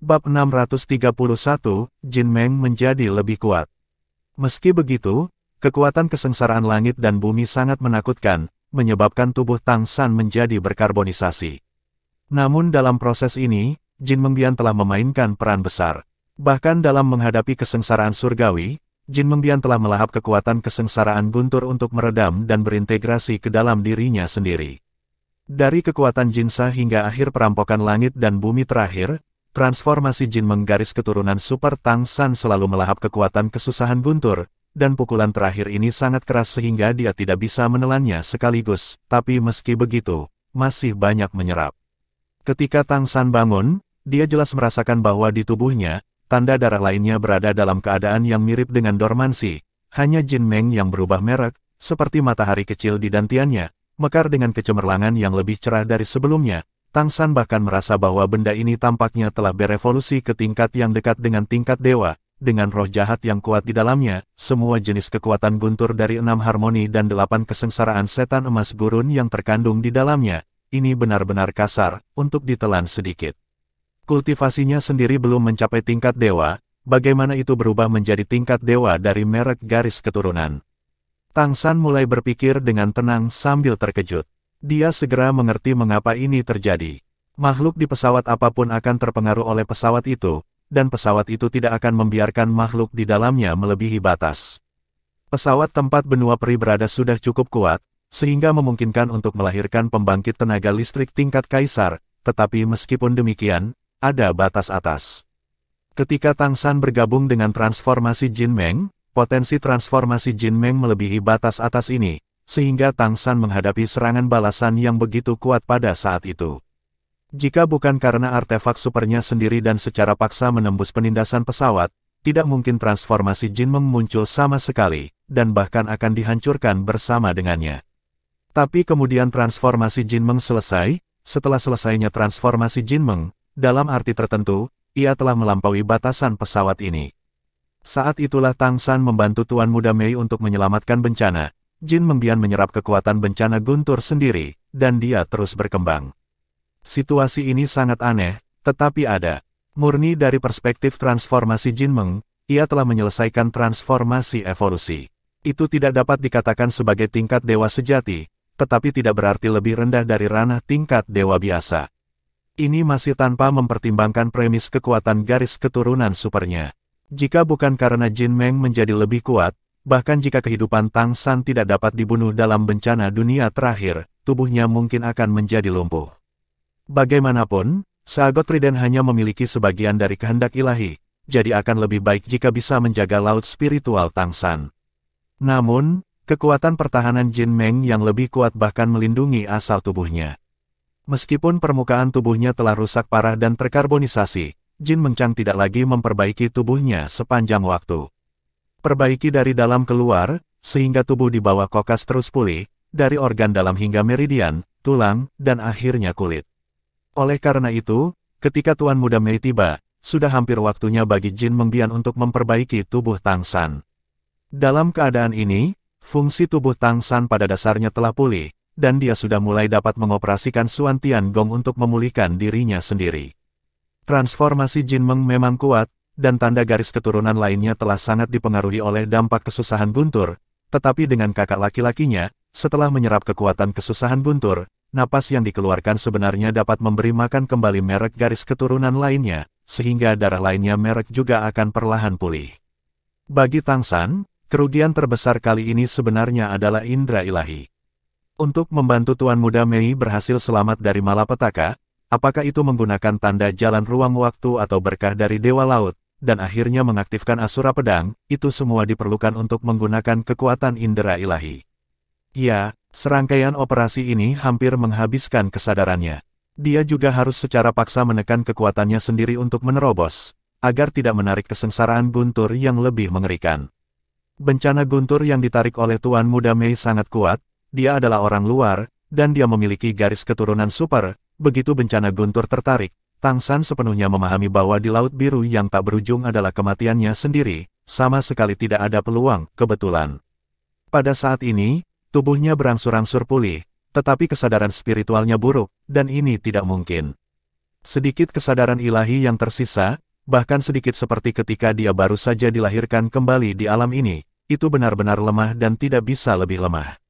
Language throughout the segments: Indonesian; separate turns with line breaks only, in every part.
Bab 631, Jin Meng menjadi lebih kuat. Meski begitu, kekuatan kesengsaraan langit dan bumi sangat menakutkan, menyebabkan tubuh Tang San menjadi berkarbonisasi. Namun dalam proses ini, Jin Mengbian telah memainkan peran besar. Bahkan dalam menghadapi kesengsaraan surgawi, Jin Mengbian telah melahap kekuatan kesengsaraan guntur untuk meredam dan berintegrasi ke dalam dirinya sendiri. Dari kekuatan Jinsa hingga akhir perampokan langit dan bumi terakhir, transformasi Jin Meng garis keturunan Super Tang San selalu melahap kekuatan kesusahan guntur, dan pukulan terakhir ini sangat keras sehingga dia tidak bisa menelannya sekaligus, tapi meski begitu, masih banyak menyerap. Ketika Tang San bangun, dia jelas merasakan bahwa di tubuhnya, tanda darah lainnya berada dalam keadaan yang mirip dengan dormansi, hanya Jin Meng yang berubah merek, seperti matahari kecil di dantiannya, mekar dengan kecemerlangan yang lebih cerah dari sebelumnya. Tang San bahkan merasa bahwa benda ini tampaknya telah berevolusi ke tingkat yang dekat dengan tingkat dewa, dengan roh jahat yang kuat di dalamnya, semua jenis kekuatan guntur dari 6 harmoni dan 8 kesengsaraan setan emas gurun yang terkandung di dalamnya, ini benar-benar kasar, untuk ditelan sedikit. Kultivasinya sendiri belum mencapai tingkat dewa, bagaimana itu berubah menjadi tingkat dewa dari merek garis keturunan. Tang San mulai berpikir dengan tenang sambil terkejut. Dia segera mengerti mengapa ini terjadi. Makhluk di pesawat apapun akan terpengaruh oleh pesawat itu, dan pesawat itu tidak akan membiarkan makhluk di dalamnya melebihi batas. Pesawat tempat benua peri berada sudah cukup kuat, sehingga memungkinkan untuk melahirkan pembangkit tenaga listrik tingkat kaisar, tetapi meskipun demikian, ada batas atas. Ketika Tang San bergabung dengan transformasi Jin Meng, potensi transformasi Jin Meng melebihi batas atas ini, sehingga Tang San menghadapi serangan balasan yang begitu kuat pada saat itu. Jika bukan karena artefak supernya sendiri dan secara paksa menembus penindasan pesawat, tidak mungkin transformasi Jin Meng muncul sama sekali, dan bahkan akan dihancurkan bersama dengannya. Tapi kemudian transformasi Jin Meng selesai. Setelah selesainya transformasi Jin Meng, dalam arti tertentu, ia telah melampaui batasan pesawat ini. Saat itulah Tang San membantu Tuan Muda Mei untuk menyelamatkan bencana. Jin Mengbian menyerap kekuatan bencana guntur sendiri, dan dia terus berkembang. Situasi ini sangat aneh, tetapi ada. Murni dari perspektif transformasi Jin Meng, ia telah menyelesaikan transformasi evolusi. Itu tidak dapat dikatakan sebagai tingkat dewa sejati, tetapi tidak berarti lebih rendah dari ranah tingkat dewa biasa. Ini masih tanpa mempertimbangkan premis kekuatan garis keturunan supernya. Jika bukan karena Jin Meng menjadi lebih kuat, bahkan jika kehidupan Tang San tidak dapat dibunuh dalam bencana dunia terakhir, tubuhnya mungkin akan menjadi lumpuh. Bagaimanapun, Sagot Trident hanya memiliki sebagian dari kehendak ilahi, jadi akan lebih baik jika bisa menjaga laut spiritual Tang San. Namun, kekuatan pertahanan Jin Meng yang lebih kuat bahkan melindungi asal tubuhnya. Meskipun permukaan tubuhnya telah rusak parah dan terkarbonisasi, Jin Mengchang tidak lagi memperbaiki tubuhnya sepanjang waktu. Perbaiki dari dalam keluar, sehingga tubuh di bawah kokas terus pulih, dari organ dalam hingga meridian, tulang, dan akhirnya kulit. Oleh karena itu, ketika Tuan Muda Mei tiba, sudah hampir waktunya bagi Jin Mengbian untuk memperbaiki tubuh Tang San. Dalam keadaan ini, fungsi tubuh Tang San pada dasarnya telah pulih, dan dia sudah mulai dapat mengoperasikan Suan Tian Gong untuk memulihkan dirinya sendiri. Transformasi Jin Meng memang kuat, dan tanda garis keturunan lainnya telah sangat dipengaruhi oleh dampak kesusahan guntur, tetapi dengan kakak laki-lakinya, setelah menyerap kekuatan kesusahan guntur, napas yang dikeluarkan sebenarnya dapat memberi makan kembali merek garis keturunan lainnya, sehingga darah lainnya merek juga akan perlahan pulih. Bagi Tang San, kerugian terbesar kali ini sebenarnya adalah indera ilahi. Untuk membantu Tuan Muda Mei berhasil selamat dari malapetaka, apakah itu menggunakan tanda jalan ruang waktu atau berkah dari Dewa Laut, dan akhirnya mengaktifkan Asura Pedang, itu semua diperlukan untuk menggunakan kekuatan indera ilahi. Ya, serangkaian operasi ini hampir menghabiskan kesadarannya. Dia juga harus secara paksa menekan kekuatannya sendiri untuk menerobos, agar tidak menarik kesengsaraan guntur yang lebih mengerikan. Bencana guntur yang ditarik oleh Tuan Muda Mei sangat kuat, dia adalah orang luar, dan dia memiliki garis keturunan super. Begitu bencana guntur tertarik, Tang San sepenuhnya memahami bahwa di Laut Biru yang tak berujung adalah kematiannya sendiri, sama sekali tidak ada peluang, kebetulan. Pada saat ini, tubuhnya berangsur-angsur pulih, tetapi kesadaran spiritualnya buruk, dan ini tidak mungkin. Sedikit kesadaran ilahi yang tersisa, bahkan sedikit seperti ketika dia baru saja dilahirkan kembali di alam ini, itu benar-benar lemah dan tidak bisa lebih lemah.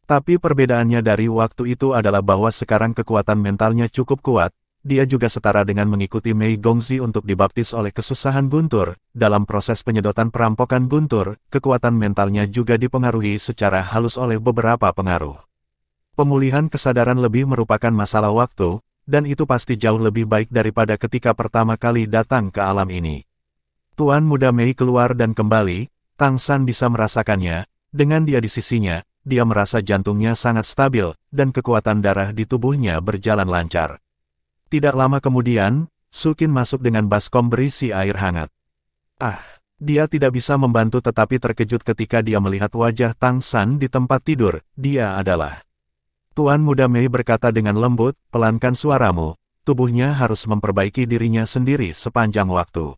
Tapi perbedaannya dari waktu itu adalah bahwa sekarang kekuatan mentalnya cukup kuat, dia juga setara dengan mengikuti Mei Gongzi untuk dibaptis oleh kesusahan guntur. Dalam proses penyedotan perampokan guntur, kekuatan mentalnya juga dipengaruhi secara halus oleh beberapa pengaruh. Pemulihan kesadaran lebih merupakan masalah waktu, dan itu pasti jauh lebih baik daripada ketika pertama kali datang ke alam ini. Tuan Muda Mei keluar dan kembali, Tang San bisa merasakannya, dengan dia di sisinya, dia merasa jantungnya sangat stabil, dan kekuatan darah di tubuhnya berjalan lancar. Tidak lama kemudian, Sukin masuk dengan baskom berisi air hangat. Dia tidak bisa membantu tetapi terkejut ketika dia melihat wajah Tang San di tempat tidur. Dia adalah Tuan Muda Mei berkata dengan lembut, pelankan suaramu, tubuhnya harus memperbaiki dirinya sendiri sepanjang waktu.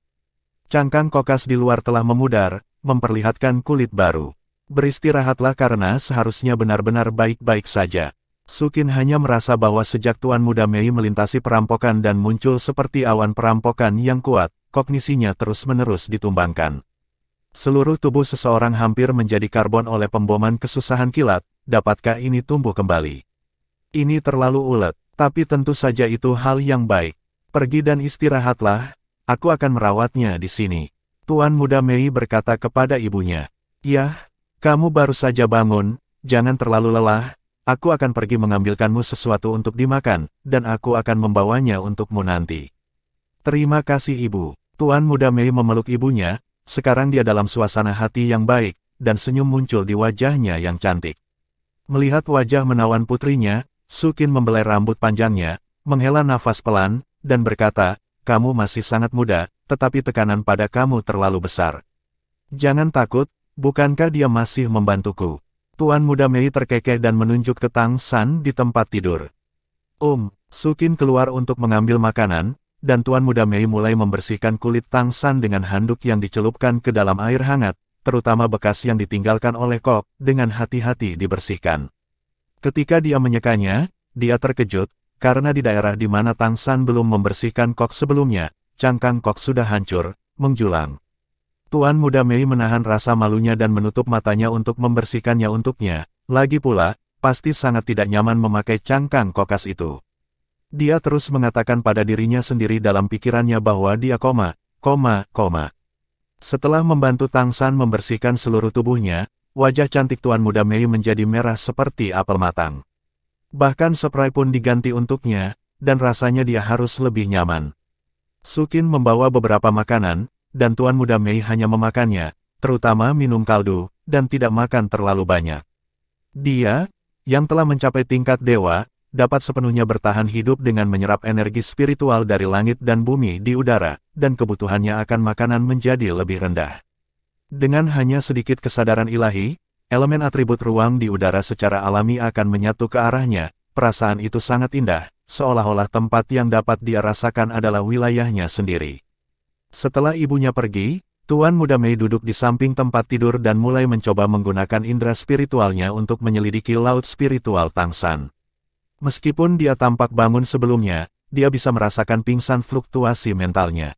Cangkang kokas di luar telah memudar, memperlihatkan kulit baru. Beristirahatlah karena seharusnya benar-benar baik-baik saja. Sukin hanya merasa bahwa sejak Tuan Muda Mei melintasi perampokan dan muncul seperti awan perampokan yang kuat, kognisinya terus-menerus ditumbangkan. Seluruh tubuh seseorang hampir menjadi karbon oleh pemboman kesusahan kilat, dapatkah ini tumbuh kembali? Ini terlalu ulet, tapi tentu saja itu hal yang baik. Pergi dan istirahatlah, aku akan merawatnya di sini. Tuan Muda Mei berkata kepada ibunya. Ya, kamu baru saja bangun, jangan terlalu lelah. Aku akan pergi mengambilkanmu sesuatu untuk dimakan, dan aku akan membawanya untukmu nanti. Terima kasih ibu. Tuan Muda Mei memeluk ibunya, sekarang dia dalam suasana hati yang baik, dan senyum muncul di wajahnya yang cantik. Melihat wajah menawan putrinya, Sukin membelai rambut panjangnya, menghela nafas pelan, dan berkata, kamu masih sangat muda, tetapi tekanan pada kamu terlalu besar. Jangan takut, bukankah dia masih membantuku? Tuan Muda Mei terkekeh dan menunjuk ke Tang San di tempat tidur. Sukin keluar untuk mengambil makanan, dan Tuan Muda Mei mulai membersihkan kulit Tang San dengan handuk yang dicelupkan ke dalam air hangat, terutama bekas yang ditinggalkan oleh Kok, dengan hati-hati dibersihkan. Ketika dia menyekanya, dia terkejut, karena di daerah di mana Tang San belum membersihkan Kok sebelumnya, cangkang Kok sudah hancur, menjulang. Tuan Muda Mei menahan rasa malunya dan menutup matanya untuk membersihkannya untuknya. Lagi pula, pasti sangat tidak nyaman memakai cangkang kokas itu. Dia terus mengatakan pada dirinya sendiri dalam pikirannya bahwa dia koma. Setelah membantu Tang San membersihkan seluruh tubuhnya, wajah cantik Tuan Muda Mei menjadi merah seperti apel matang. Bahkan spray pun diganti untuknya, dan rasanya dia harus lebih nyaman. Sukin membawa beberapa makanan, dan Tuan Muda Mei hanya memakannya, terutama minum kaldu, dan tidak makan terlalu banyak. Dia, yang telah mencapai tingkat dewa, dapat sepenuhnya bertahan hidup dengan menyerap energi spiritual dari langit dan bumi di udara, dan kebutuhannya akan makanan menjadi lebih rendah. Dengan hanya sedikit kesadaran ilahi, elemen atribut ruang di udara secara alami akan menyatu ke arahnya. Perasaan itu sangat indah, seolah-olah tempat yang dapat dia rasakan adalah wilayahnya sendiri. Setelah ibunya pergi, Tuan Muda Mei duduk di samping tempat tidur dan mulai mencoba menggunakan indera spiritualnya untuk menyelidiki laut spiritual Tang San. Meskipun dia tampak bangun sebelumnya, dia bisa merasakan pingsan fluktuasi mentalnya.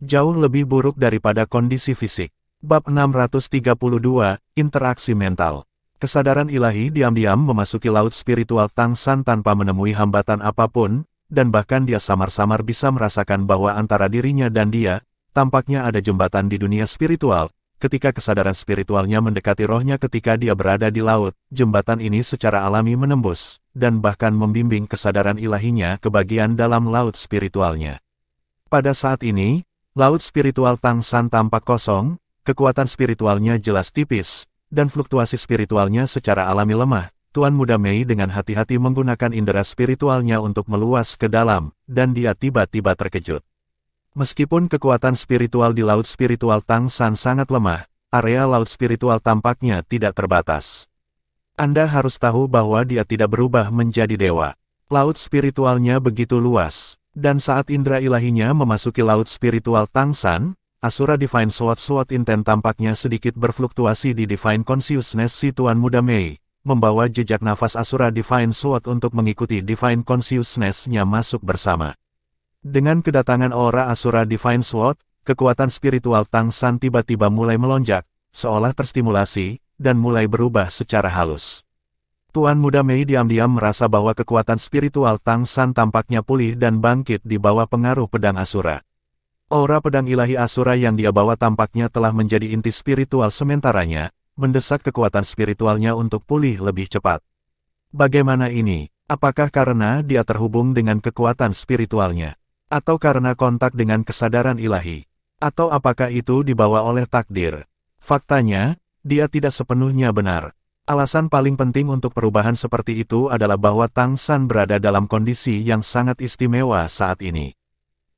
Jauh lebih buruk daripada kondisi fisik. Bab 632, Interaksi Mental. Kesadaran ilahi diam-diam memasuki laut spiritual Tang San tanpa menemui hambatan apapun, dan bahkan dia samar-samar bisa merasakan bahwa antara dirinya dan dia, tampaknya ada jembatan di dunia spiritual. Ketika kesadaran spiritualnya mendekati rohnya ketika dia berada di laut, jembatan ini secara alami menembus, dan bahkan membimbing kesadaran ilahinya ke bagian dalam laut spiritualnya. Pada saat ini, laut spiritual Tang San tampak kosong, kekuatan spiritualnya jelas tipis, dan fluktuasi spiritualnya secara alami lemah. Tuan Muda Mei dengan hati-hati menggunakan indera spiritualnya untuk meluas ke dalam, dan dia tiba-tiba terkejut. Meskipun kekuatan spiritual di laut spiritual Tang San sangat lemah, area laut spiritual tampaknya tidak terbatas. Anda harus tahu bahwa dia tidak berubah menjadi dewa. Laut spiritualnya begitu luas, dan saat indera ilahinya memasuki laut spiritual Tang San, Asura Divine Sword Intent tampaknya sedikit berfluktuasi di Divine Consciousness si Tuan Muda Mei, membawa jejak nafas Asura Divine Sword untuk mengikuti Divine Consciousness-nya masuk bersama. Dengan kedatangan aura Asura Divine Sword, kekuatan spiritual Tang San tiba-tiba mulai melonjak, seolah terstimulasi, dan mulai berubah secara halus. Tuan Muda Mei diam-diam merasa bahwa kekuatan spiritual Tang San tampaknya pulih dan bangkit di bawah pengaruh pedang Asura. Aura pedang ilahi Asura yang dia bawa tampaknya telah menjadi inti spiritual sementaranya, mendesak kekuatan spiritualnya untuk pulih lebih cepat. Bagaimana ini? Apakah karena dia terhubung dengan kekuatan spiritualnya? Atau karena kontak dengan kesadaran ilahi? Atau apakah itu dibawa oleh takdir? Faktanya, dia tidak sepenuhnya benar. Alasan paling penting untuk perubahan seperti itu adalah bahwa Tang San berada dalam kondisi yang sangat istimewa saat ini.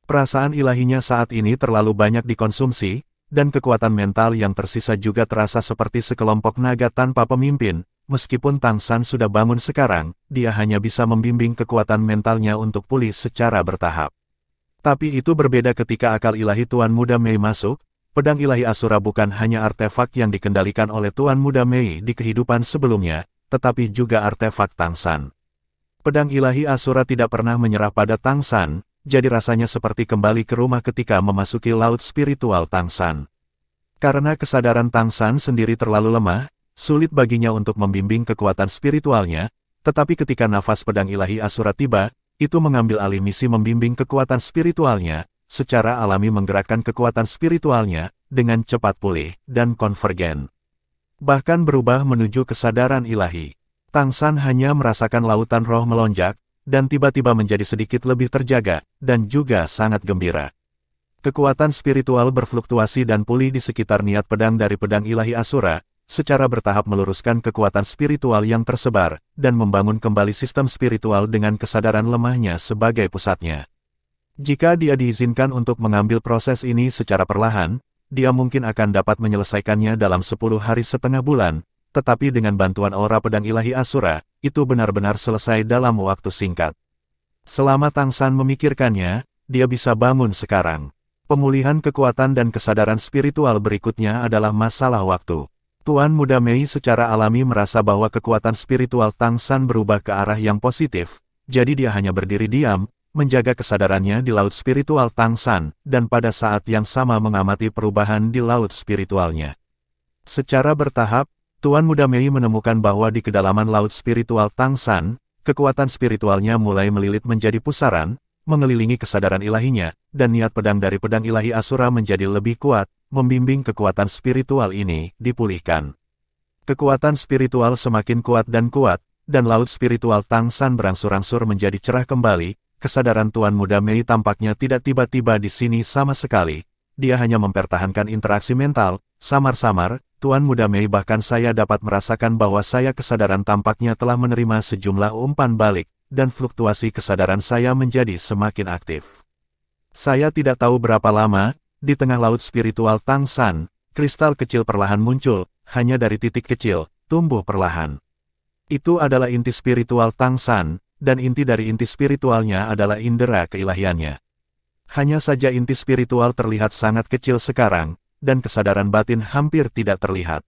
Perasaan ilahinya saat ini terlalu banyak dikonsumsi, dan kekuatan mental yang tersisa juga terasa seperti sekelompok naga tanpa pemimpin. Meskipun Tang San sudah bangun sekarang, dia hanya bisa membimbing kekuatan mentalnya untuk pulih secara bertahap. Tapi itu berbeda ketika akal ilahi Tuan Muda Mei masuk. Pedang ilahi Asura bukan hanya artefak yang dikendalikan oleh Tuan Muda Mei di kehidupan sebelumnya, tetapi juga artefak Tang San. Pedang ilahi Asura tidak pernah menyerah pada Tang San, jadi rasanya seperti kembali ke rumah ketika memasuki laut spiritual Tang San. Karena kesadaran Tang San sendiri terlalu lemah, sulit baginya untuk membimbing kekuatan spiritualnya, tetapi ketika nafas pedang ilahi Asura tiba, itu mengambil alih misi membimbing kekuatan spiritualnya, secara alami menggerakkan kekuatan spiritualnya, dengan cepat pulih, dan konvergen. Bahkan berubah menuju kesadaran ilahi. Tang San hanya merasakan lautan roh melonjak, dan tiba-tiba menjadi sedikit lebih terjaga, dan juga sangat gembira. Kekuatan spiritual berfluktuasi dan pulih di sekitar niat pedang dari pedang ilahi Asura, secara bertahap meluruskan kekuatan spiritual yang tersebar, dan membangun kembali sistem spiritual dengan kesadaran lemahnya sebagai pusatnya. Jika dia diizinkan untuk mengambil proses ini secara perlahan, dia mungkin akan dapat menyelesaikannya dalam 10 hari setengah bulan, tetapi dengan bantuan aura pedang ilahi Asura, itu benar-benar selesai dalam waktu singkat. Selama Tang San memikirkannya, dia bisa bangun sekarang. Pemulihan kekuatan dan kesadaran spiritual berikutnya adalah masalah waktu. Tuan Muda Mei secara alami merasa bahwa kekuatan spiritual Tang San berubah ke arah yang positif, jadi dia hanya berdiri diam, menjaga kesadarannya di laut spiritual Tang San, dan pada saat yang sama mengamati perubahan di laut spiritualnya. Secara bertahap, Tuan Muda Mei menemukan bahwa di kedalaman laut spiritual Tang San, kekuatan spiritualnya mulai melilit menjadi pusaran, mengelilingi kesadaran ilahinya, dan niat pedang dari pedang ilahi Asura menjadi lebih kuat, membimbing kekuatan spiritual ini dipulihkan. Kekuatan spiritual semakin kuat, dan laut spiritual Tang San berangsur-angsur menjadi cerah kembali. Kesadaran Tuan Muda Mei tampaknya tidak tiba-tiba di sini sama sekali. Dia hanya mempertahankan interaksi mental, samar-samar. Tuan Muda Mei bahkan saya dapat merasakan bahwa saya kesadaran tampaknya telah menerima sejumlah umpan balik, dan fluktuasi kesadaran saya menjadi semakin aktif. Saya tidak tahu berapa lama, di tengah laut spiritual Tang San, kristal kecil perlahan muncul, hanya dari titik kecil, tumbuh perlahan. Itu adalah inti spiritual Tang San, dan inti dari inti spiritualnya adalah indera keilahiannya. Hanya saja inti spiritual terlihat sangat kecil sekarang, dan kesadaran batin hampir tidak terlihat.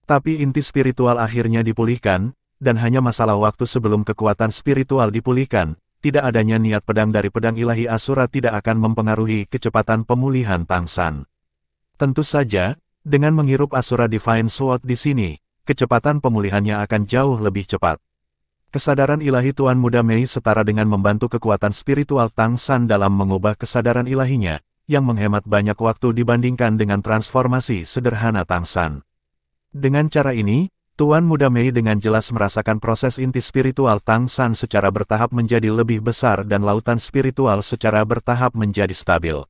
Tapi inti spiritual akhirnya dipulihkan, dan hanya masalah waktu sebelum kekuatan spiritual dipulihkan. Tidak adanya niat pedang dari pedang ilahi Asura tidak akan mempengaruhi kecepatan pemulihan Tang San. Tentu saja, dengan menghirup Asura Divine Sword di sini, kecepatan pemulihannya akan jauh lebih cepat. Kesadaran ilahi Tuan Muda Mei setara dengan membantu kekuatan spiritual Tang San dalam mengubah kesadaran ilahinya, yang menghemat banyak waktu dibandingkan dengan transformasi sederhana Tang San. Dengan cara ini, Tuan Muda Mei dengan jelas merasakan proses inti spiritual Tang San secara bertahap menjadi lebih besar dan lautan spiritual secara bertahap menjadi stabil.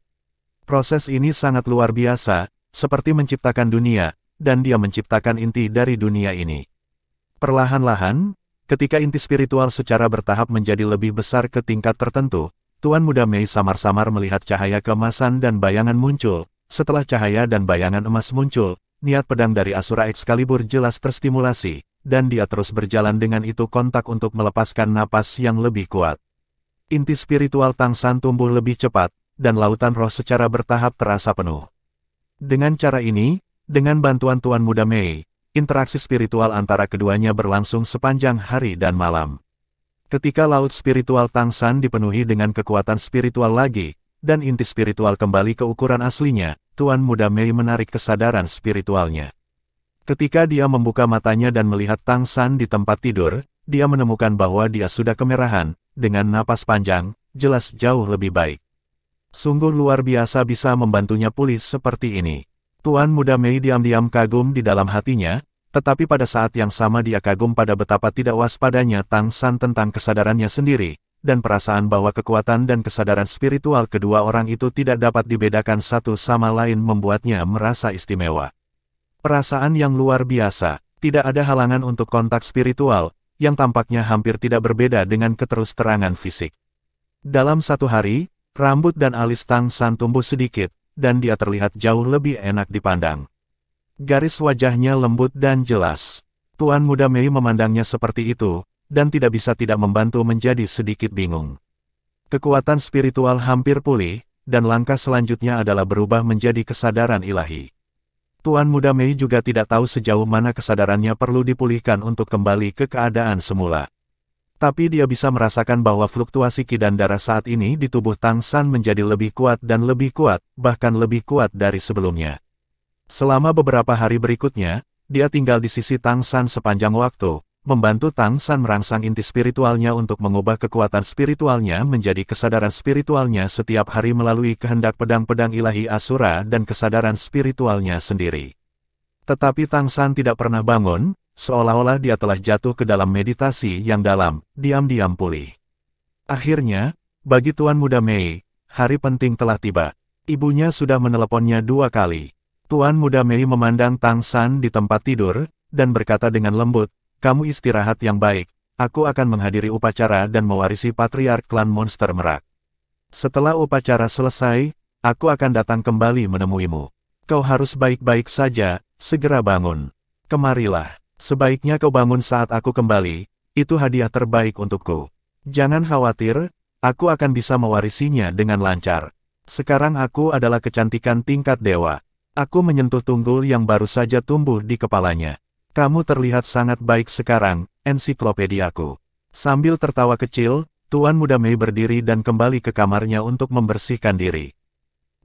Proses ini sangat luar biasa, seperti menciptakan dunia, dan dia menciptakan inti dari dunia ini. Perlahan-lahan, ketika inti spiritual secara bertahap menjadi lebih besar ke tingkat tertentu, Tuan Muda Mei samar-samar melihat cahaya keemasan dan bayangan muncul. Setelah cahaya dan bayangan emas muncul, niat pedang dari Asura Excalibur jelas terstimulasi, dan dia terus berjalan dengan itu kontak untuk melepaskan napas yang lebih kuat. Inti spiritual Tang San tumbuh lebih cepat, dan lautan roh secara bertahap terasa penuh. Dengan cara ini, dengan bantuan Tuan Muda Mei, interaksi spiritual antara keduanya berlangsung sepanjang hari dan malam. Ketika laut spiritual Tang San dipenuhi dengan kekuatan spiritual lagi, dan inti spiritual kembali ke ukuran aslinya, Tuan Muda Mei menarik kesadaran spiritualnya. Ketika dia membuka matanya dan melihat Tang San di tempat tidur, dia menemukan bahwa dia sudah kemerahan, dengan napas panjang, jelas jauh lebih baik. Sungguh luar biasa bisa membantunya pulih seperti ini. Tuan Muda Mei diam-diam kagum di dalam hatinya, tetapi pada saat yang sama dia kagum pada betapa tidak waspadanya Tang San tentang kesadarannya sendiri, dan perasaan bahwa kekuatan dan kesadaran spiritual kedua orang itu tidak dapat dibedakan satu sama lain membuatnya merasa istimewa. Perasaan yang luar biasa, tidak ada halangan untuk kontak spiritual, yang tampaknya hampir tidak berbeda dengan keterus-terangan fisik. Dalam satu hari, rambut dan alis Tang San tumbuh sedikit, dan dia terlihat jauh lebih enak dipandang. Garis wajahnya lembut dan jelas. Tuan Muda Mei memandangnya seperti itu, dan tidak bisa tidak membantu menjadi sedikit bingung. Kekuatan spiritual hampir pulih, dan langkah selanjutnya adalah berubah menjadi kesadaran ilahi. Tuan Muda Mei juga tidak tahu sejauh mana kesadarannya perlu dipulihkan untuk kembali ke keadaan semula. Tapi dia bisa merasakan bahwa fluktuasi qi dan darah saat ini di tubuh Tang San menjadi lebih kuat dan lebih kuat, bahkan lebih kuat dari sebelumnya. Selama beberapa hari berikutnya, dia tinggal di sisi Tang San sepanjang waktu, membantu Tang San merangsang inti spiritualnya untuk mengubah kekuatan spiritualnya menjadi kesadaran spiritualnya setiap hari melalui kehendak pedang-pedang ilahi Asura dan kesadaran spiritualnya sendiri. Tetapi Tang San tidak pernah bangun, seolah-olah dia telah jatuh ke dalam meditasi yang dalam, diam-diam pulih. Akhirnya, bagi Tuan Muda Mei, hari penting telah tiba. Ibunya sudah meneleponnya 2 kali. Tuan Muda Mei memandang Tang San di tempat tidur, dan berkata dengan lembut, "Kamu istirahat yang baik, aku akan menghadiri upacara dan mewarisi patriark klan monster merak. Setelah upacara selesai, aku akan datang kembali menemuimu. Kau harus baik-baik saja, segera bangun. Kemarilah, sebaiknya kau bangun saat aku kembali, itu hadiah terbaik untukku. Jangan khawatir, aku akan bisa mewarisinya dengan lancar. Sekarang aku adalah kecantikan tingkat dewa. Aku menyentuh tunggul yang baru saja tumbuh di kepalanya. Kamu terlihat sangat baik sekarang, ensiklopediaku." Sambil tertawa kecil, Tuan Muda Mei berdiri dan kembali ke kamarnya untuk membersihkan diri.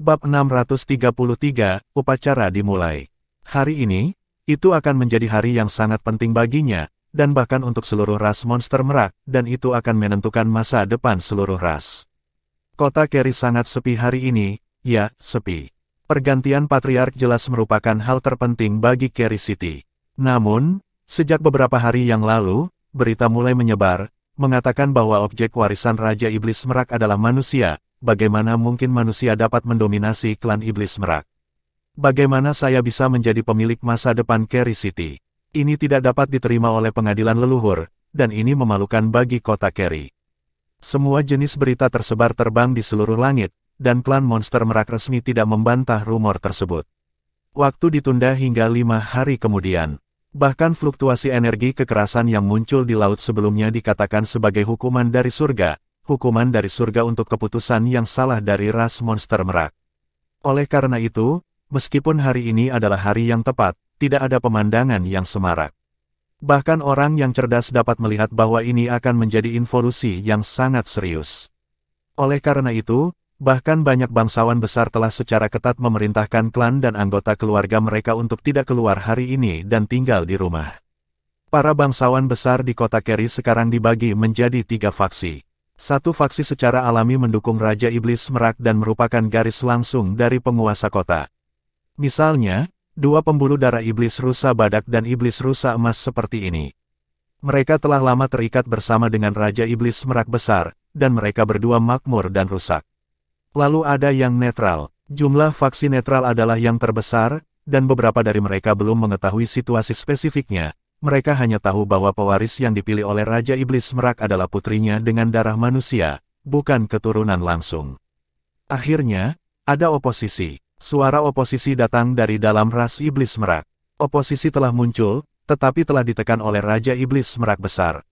Bab 633, upacara dimulai. Hari ini, itu akan menjadi hari yang sangat penting baginya, dan bahkan untuk seluruh ras monster merak, dan itu akan menentukan masa depan seluruh ras. Kota Keri sangat sepi hari ini, ya, sepi. Pergantian patriark jelas merupakan hal terpenting bagi Keri City. Namun, sejak beberapa hari yang lalu, berita mulai menyebar, mengatakan bahwa objek warisan Raja Iblis Merak adalah manusia. Bagaimana mungkin manusia dapat mendominasi klan Iblis Merak? Bagaimana saya bisa menjadi pemilik masa depan Keri City? Ini tidak dapat diterima oleh pengadilan leluhur, dan ini memalukan bagi kota Keri. Semua jenis berita tersebar terbang di seluruh langit, dan klan monster merak resmi tidak membantah rumor tersebut. Waktu ditunda hingga 5 hari kemudian. Bahkan fluktuasi energi kekerasan yang muncul di laut sebelumnya dikatakan sebagai hukuman dari surga untuk keputusan yang salah dari ras monster merak. Oleh karena itu, meskipun hari ini adalah hari yang tepat, tidak ada pemandangan yang semarak. Bahkan orang yang cerdas dapat melihat bahwa ini akan menjadi involusi yang sangat serius. Oleh karena itu, bahkan banyak bangsawan besar telah secara ketat memerintahkan klan dan anggota keluarga mereka untuk tidak keluar hari ini dan tinggal di rumah. Para bangsawan besar di kota Keri sekarang dibagi menjadi 3 faksi. Satu faksi secara alami mendukung Raja Iblis Merak dan merupakan garis langsung dari penguasa kota. Misalnya, 2 pembuluh darah Iblis Rusa Badak dan Iblis Rusa Emas seperti ini. Mereka telah lama terikat bersama dengan Raja Iblis Merak Besar, dan mereka berdua makmur dan rusak. Lalu ada yang netral. Jumlah faksi netral adalah yang terbesar, dan beberapa dari mereka belum mengetahui situasi spesifiknya. Mereka hanya tahu bahwa pewaris yang dipilih oleh Raja Iblis Merak adalah putrinya dengan darah manusia, bukan keturunan langsung. Akhirnya, ada oposisi. Suara oposisi datang dari dalam ras Iblis Merak. Oposisi telah muncul, tetapi telah ditekan oleh Raja Iblis Merak Besar.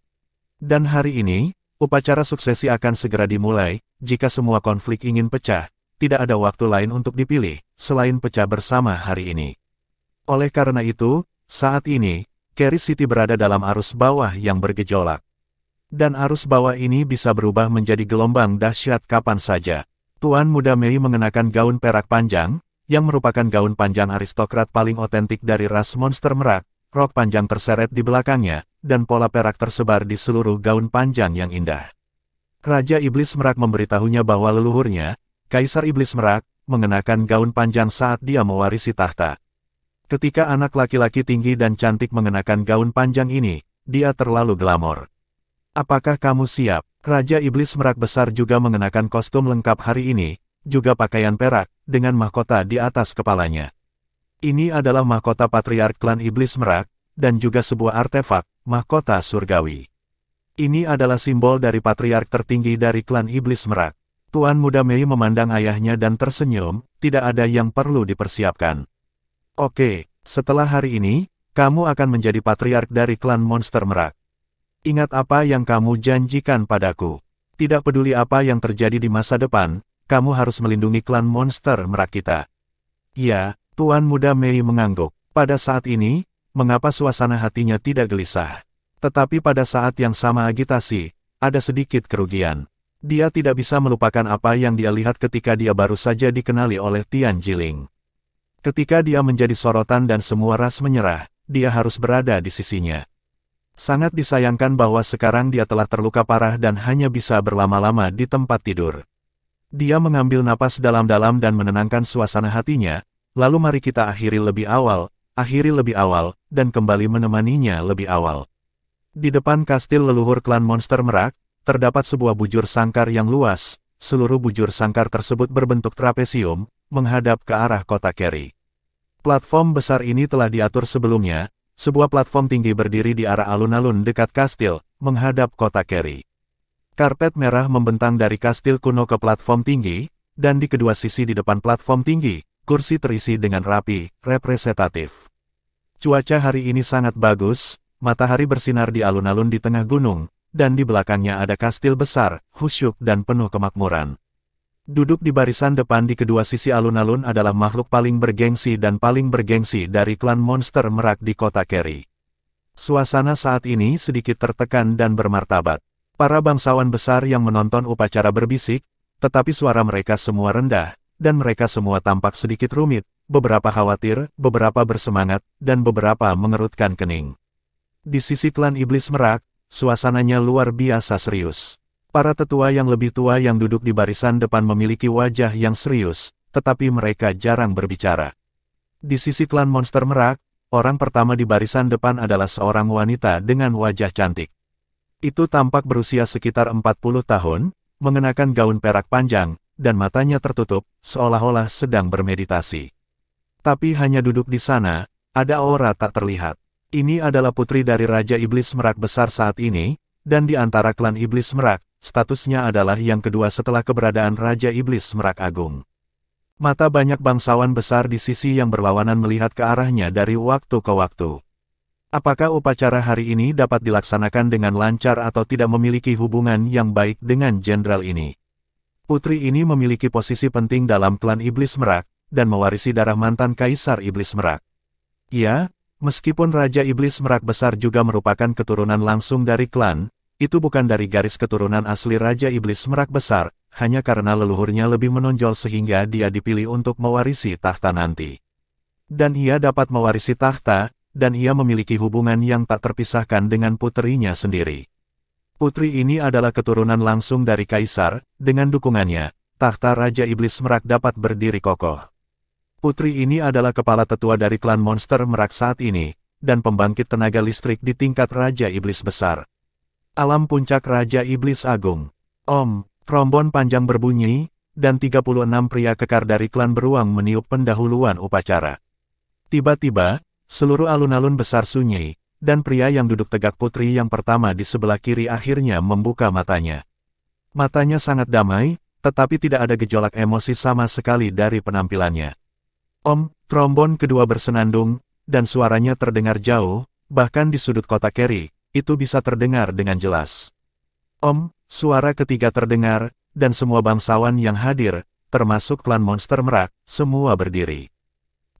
Dan hari ini, upacara suksesi akan segera dimulai. Jika semua konflik ingin pecah, tidak ada waktu lain untuk dipilih, selain pecah bersama hari ini. Oleh karena itu, saat ini, Keri City berada dalam arus bawah yang bergejolak. Dan arus bawah ini bisa berubah menjadi gelombang dahsyat kapan saja. Tuan Muda Mei mengenakan gaun perak panjang, yang merupakan gaun panjang aristokrat paling otentik dari ras monster merak, rok panjang terseret di belakangnya, dan pola perak tersebar di seluruh gaun panjang yang indah. Raja Iblis Merak memberitahunya bahwa leluhurnya, Kaisar Iblis Merak, mengenakan gaun panjang saat dia mewarisi tahta. Ketika anak laki-laki tinggi dan cantik mengenakan gaun panjang ini, dia terlalu glamor. Apakah kamu siap? Raja Iblis Merak Besar juga mengenakan kostum lengkap hari ini, juga pakaian perak, dengan mahkota di atas kepalanya. Ini adalah mahkota Patriark Klan Iblis Merak, dan juga sebuah artefak, mahkota surgawi. Ini adalah simbol dari Patriark tertinggi dari Klan Iblis Merak. Tuan Muda Mei memandang ayahnya dan tersenyum, tidak ada yang perlu dipersiapkan. Oke, setelah hari ini, kamu akan menjadi Patriark dari Klan Monster Merak. Ingat apa yang kamu janjikan padaku. Tidak peduli apa yang terjadi di masa depan, kamu harus melindungi Klan Monster Merak kita. Ya, Tuan Muda Mei mengangguk. Pada saat ini, mengapa suasana hatinya tidak gelisah? Tetapi pada saat yang sama agitasi, ada sedikit kerugian. Dia tidak bisa melupakan apa yang dia lihat ketika dia baru saja dikenali oleh Tian Jiling. Ketika dia menjadi sorotan dan semua ras menyerah, dia harus berada di sisinya. Sangat disayangkan bahwa sekarang dia telah terluka parah dan hanya bisa berlama-lama di tempat tidur. Dia mengambil napas dalam-dalam dan menenangkan suasana hatinya, lalu mari kita akhiri lebih awal, dan kembali menemaninya lebih awal. Di depan kastil leluhur Klan Monster Merak, terdapat sebuah bujur sangkar yang luas, seluruh bujur sangkar tersebut berbentuk trapesium, menghadap ke arah kota Keri. Platform besar ini telah diatur sebelumnya, sebuah platform tinggi berdiri di arah alun-alun dekat kastil, menghadap kota Keri. Karpet merah membentang dari kastil kuno ke platform tinggi, dan di kedua sisi di depan platform tinggi, kursi terisi dengan rapi, representatif. Cuaca hari ini sangat bagus, matahari bersinar di alun-alun di tengah gunung, dan di belakangnya ada kastil besar, khusyuk dan penuh kemakmuran. Duduk di barisan depan di kedua sisi alun-alun adalah makhluk paling bergengsi dan paling bergengsi dari Klan Monster Merak di kota Keri. Suasana saat ini sedikit tertekan dan bermartabat. Para bangsawan besar yang menonton upacara berbisik, tetapi suara mereka semua rendah, dan mereka semua tampak sedikit rumit, beberapa khawatir, beberapa bersemangat, dan beberapa mengerutkan kening. Di sisi Klan Iblis Merak, suasananya luar biasa serius. Para tetua yang lebih tua yang duduk di barisan depan memiliki wajah yang serius, tetapi mereka jarang berbicara. Di sisi Klan Monster Merak, orang pertama di barisan depan adalah seorang wanita dengan wajah cantik. Itu tampak berusia sekitar 40 tahun, mengenakan gaun perak panjang, dan matanya tertutup, seolah-olah sedang bermeditasi. Tapi hanya duduk di sana, ada aura tak terlihat. Ini adalah putri dari Raja Iblis Merak Besar saat ini, dan di antara Klan Iblis Merak, statusnya adalah yang kedua setelah keberadaan Raja Iblis Merak Agung. Mata banyak bangsawan besar di sisi yang berlawanan melihat ke arahnya dari waktu ke waktu. Apakah upacara hari ini dapat dilaksanakan dengan lancar atau tidak memiliki hubungan yang baik dengan jenderal ini? Putri ini memiliki posisi penting dalam Klan Iblis Merak, dan mewarisi darah mantan Kaisar Iblis Merak. Ya, meskipun Raja Iblis Merak Besar juga merupakan keturunan langsung dari klan, itu bukan dari garis keturunan asli Raja Iblis Merak Besar, hanya karena leluhurnya lebih menonjol sehingga dia dipilih untuk mewarisi tahta nanti. Dan ia dapat mewarisi tahta, dan ia memiliki hubungan yang tak terpisahkan dengan puterinya sendiri. Putri ini adalah keturunan langsung dari Kaisar, dengan dukungannya, tahta Raja Iblis Merak dapat berdiri kokoh. Putri ini adalah kepala tetua dari Klan Monster Merak saat ini, dan pembangkit tenaga listrik di tingkat Raja Iblis Besar. Alam puncak Raja Iblis Agung. Om, trombon panjang berbunyi, dan 36 pria kekar dari klan beruang meniup pendahuluan upacara. Tiba-tiba, seluruh alun-alun besar sunyi, dan pria yang duduk tegak putri yang pertama di sebelah kiri akhirnya membuka matanya. Matanya sangat damai, tetapi tidak ada gejolak emosi sama sekali dari penampilannya. Om, trombon kedua bersenandung, dan suaranya terdengar jauh, bahkan di sudut kota Keri, itu bisa terdengar dengan jelas. Om, suara ketiga terdengar, dan semua bangsawan yang hadir, termasuk Klan Monster Merak, semua berdiri.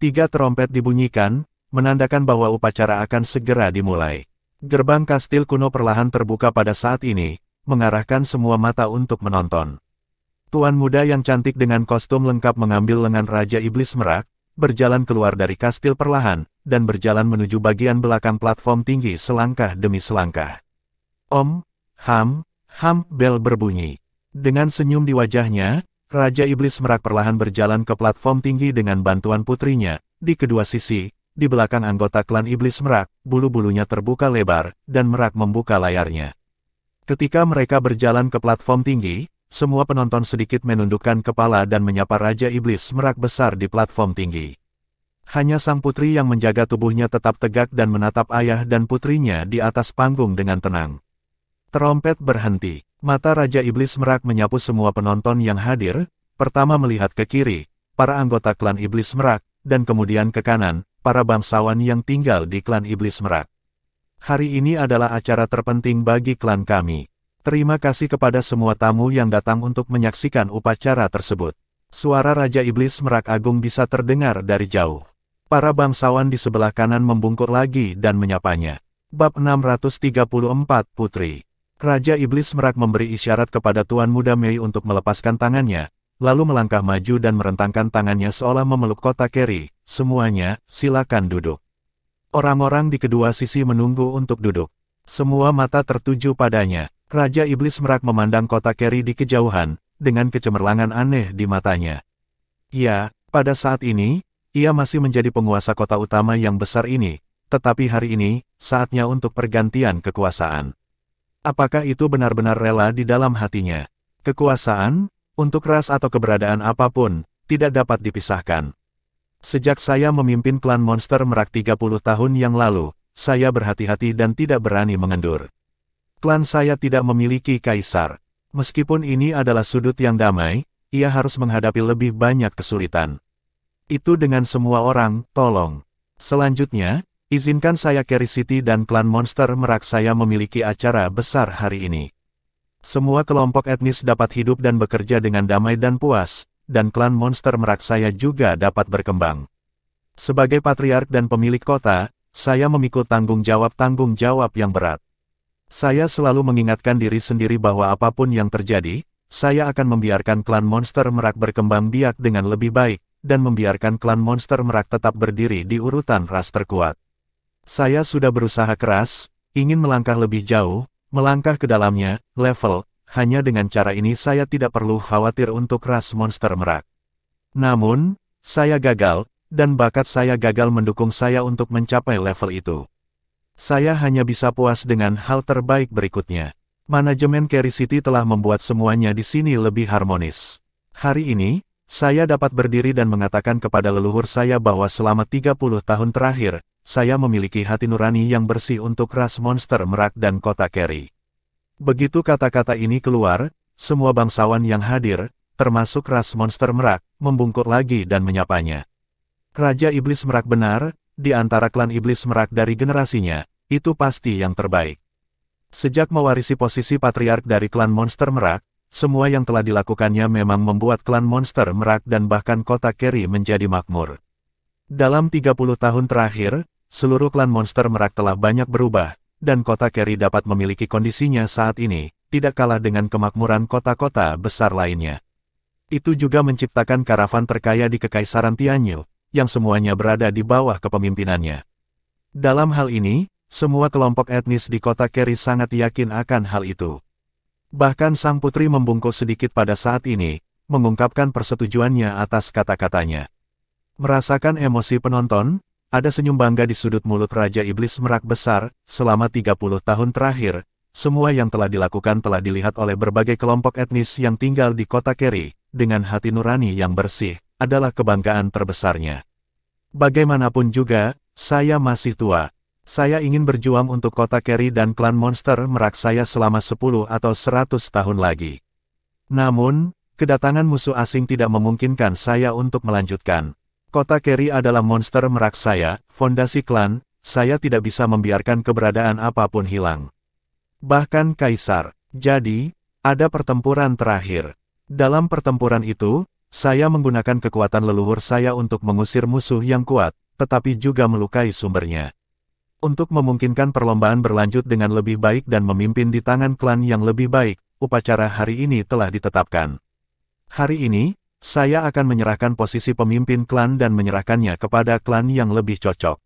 3 trompet dibunyikan, menandakan bahwa upacara akan segera dimulai. Gerbang kastil kuno perlahan terbuka pada saat ini, mengarahkan semua mata untuk menonton. Tuan muda yang cantik dengan kostum lengkap mengambil lengan Raja Iblis Merak, berjalan keluar dari kastil perlahan, dan berjalan menuju bagian belakang platform tinggi selangkah demi selangkah. Om, ham, bel berbunyi. Dengan senyum di wajahnya, Raja Iblis Merak perlahan berjalan ke platform tinggi dengan bantuan putrinya. Di kedua sisi, di belakang anggota klan Iblis Merak, bulu-bulunya terbuka lebar, dan Merak membuka layarnya. Ketika mereka berjalan ke platform tinggi, semua penonton sedikit menundukkan kepala dan menyapa Raja Iblis Merak besar di platform tinggi. Hanya sang putri yang menjaga tubuhnya tetap tegak dan menatap ayah dan putrinya di atas panggung dengan tenang. Terompet berhenti. Mata Raja Iblis Merak menyapu semua penonton yang hadir, pertama melihat ke kiri, para anggota klan Iblis Merak, dan kemudian ke kanan, para bangsawan yang tinggal di klan Iblis Merak. Hari ini adalah acara terpenting bagi klan kami. Terima kasih kepada semua tamu yang datang untuk menyaksikan upacara tersebut. Suara Raja Iblis Merak Agung bisa terdengar dari jauh. Para bangsawan di sebelah kanan membungkuk lagi dan menyapanya. Bab 634 Putri. Raja Iblis Merak memberi isyarat kepada Tuan Muda Mei untuk melepaskan tangannya, lalu melangkah maju dan merentangkan tangannya seolah memeluk kota Keri. Semuanya, silakan duduk. Orang-orang di kedua sisi menunggu untuk duduk. Semua mata tertuju padanya. Raja Iblis Merak memandang kota Keri di kejauhan, dengan kecemerlangan aneh di matanya. Ya, pada saat ini, ia masih menjadi penguasa kota utama yang besar ini, tetapi hari ini, saatnya untuk pergantian kekuasaan. Apakah itu benar-benar rela di dalam hatinya? Kekuasaan, untuk ras atau keberadaan apapun, tidak dapat dipisahkan. Sejak saya memimpin klan monster Merak 30 tahun yang lalu, saya berhati-hati dan tidak berani mengendur. Klan saya tidak memiliki kaisar. Meskipun ini adalah sudut yang damai, ia harus menghadapi lebih banyak kesulitan. Itu dengan semua orang, tolong. Selanjutnya, izinkan saya Keri City dan klan monster Merak saya memiliki acara besar hari ini. Semua kelompok etnis dapat hidup dan bekerja dengan damai dan puas, dan klan monster Merak saya juga dapat berkembang. Sebagai patriark dan pemilik kota, saya memikul tanggung jawab yang berat. Saya selalu mengingatkan diri sendiri bahwa apapun yang terjadi, saya akan membiarkan klan monster Merak berkembang biak dengan lebih baik, dan membiarkan klan monster Merak tetap berdiri di urutan ras terkuat. Saya sudah berusaha keras, ingin melangkah lebih jauh, melangkah ke dalamnya, level, hanya dengan cara ini saya tidak perlu khawatir untuk ras monster Merak. Namun, saya gagal, dan bakat saya gagal mendukung saya untuk mencapai level itu. Saya hanya bisa puas dengan hal terbaik berikutnya. Manajemen Keri City telah membuat semuanya di sini lebih harmonis. Hari ini, saya dapat berdiri dan mengatakan kepada leluhur saya bahwa selama 30 tahun terakhir, saya memiliki hati nurani yang bersih untuk ras monster Merak dan kota Keri. Begitu kata-kata ini keluar, semua bangsawan yang hadir, termasuk ras monster Merak, membungkuk lagi dan menyapanya. Raja Iblis Merak benar, di antara klan Iblis Merak dari generasinya, itu pasti yang terbaik. Sejak mewarisi posisi patriark dari klan monster Merak, semua yang telah dilakukannya memang membuat klan monster Merak dan bahkan kota Keri menjadi makmur. Dalam 30 tahun terakhir, seluruh klan monster Merak telah banyak berubah, dan kota Keri dapat memiliki kondisinya saat ini, tidak kalah dengan kemakmuran kota-kota besar lainnya. Itu juga menciptakan karavan terkaya di Kekaisaran Tianyu, yang semuanya berada di bawah kepemimpinannya. Dalam hal ini, semua kelompok etnis di kota Keri sangat yakin akan hal itu. Bahkan sang putri membungkuk sedikit pada saat ini, mengungkapkan persetujuannya atas kata-katanya. Merasakan emosi penonton, ada senyum bangga di sudut mulut Raja Iblis Merak besar. Selama 30 tahun terakhir, semua yang telah dilakukan telah dilihat oleh berbagai kelompok etnis yang tinggal di kota Keri, dengan hati nurani yang bersih, adalah kebanggaan terbesarnya. Bagaimanapun juga, saya masih tua. Saya ingin berjuang untuk kota Keri dan klan monster Merak saya selama 10 atau 100 tahun lagi. Namun, kedatangan musuh asing tidak memungkinkan saya untuk melanjutkan. Kota Keri adalah monster Merak saya, fondasi klan, saya tidak bisa membiarkan keberadaan apapun hilang. Bahkan kaisar. Jadi, ada pertempuran terakhir. Dalam pertempuran itu, saya menggunakan kekuatan leluhur saya untuk mengusir musuh yang kuat, tetapi juga melukai sumbernya. Untuk memungkinkan perlombaan berlanjut dengan lebih baik dan memimpin di tangan klan yang lebih baik, upacara hari ini telah ditetapkan. Hari ini, saya akan menyerahkan posisi pemimpin klan dan menyerahkannya kepada klan yang lebih cocok.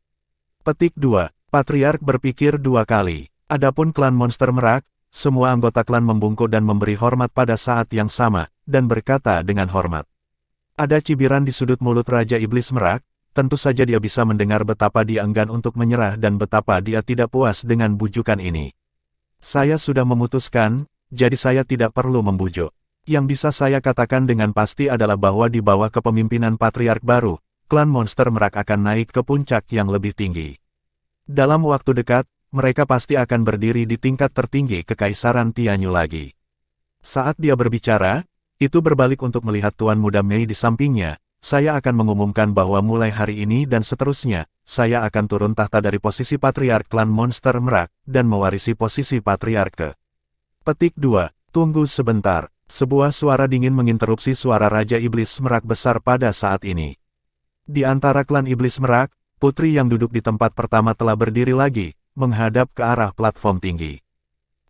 Petik 2. Patriark berpikir dua kali. Adapun klan Monster Merak, semua anggota klan membungkuk dan memberi hormat pada saat yang sama, dan berkata dengan hormat. Ada cibiran di sudut mulut Raja Iblis Merak. Tentu saja dia bisa mendengar betapa dia enggan untuk menyerah dan betapa dia tidak puas dengan bujukan ini. Saya sudah memutuskan, jadi saya tidak perlu membujuk. Yang bisa saya katakan dengan pasti adalah bahwa di bawah kepemimpinan Patriark baru, klan Monster Merak akan naik ke puncak yang lebih tinggi. Dalam waktu dekat, mereka pasti akan berdiri di tingkat tertinggi Kekaisaran Tianyu lagi. Saat dia berbicara, itu berbalik untuk melihat Tuan Muda Mei di sampingnya. Saya akan mengumumkan bahwa mulai hari ini dan seterusnya, saya akan turun tahta dari posisi Patriark klan Monster Merak, dan mewarisi posisi Patriarke. Petik 2. Tunggu sebentar. Sebuah suara dingin menginterupsi suara Raja Iblis Merak besar pada saat ini. Di antara klan Iblis Merak, putri yang duduk di tempat pertama telah berdiri lagi, menghadap ke arah platform tinggi.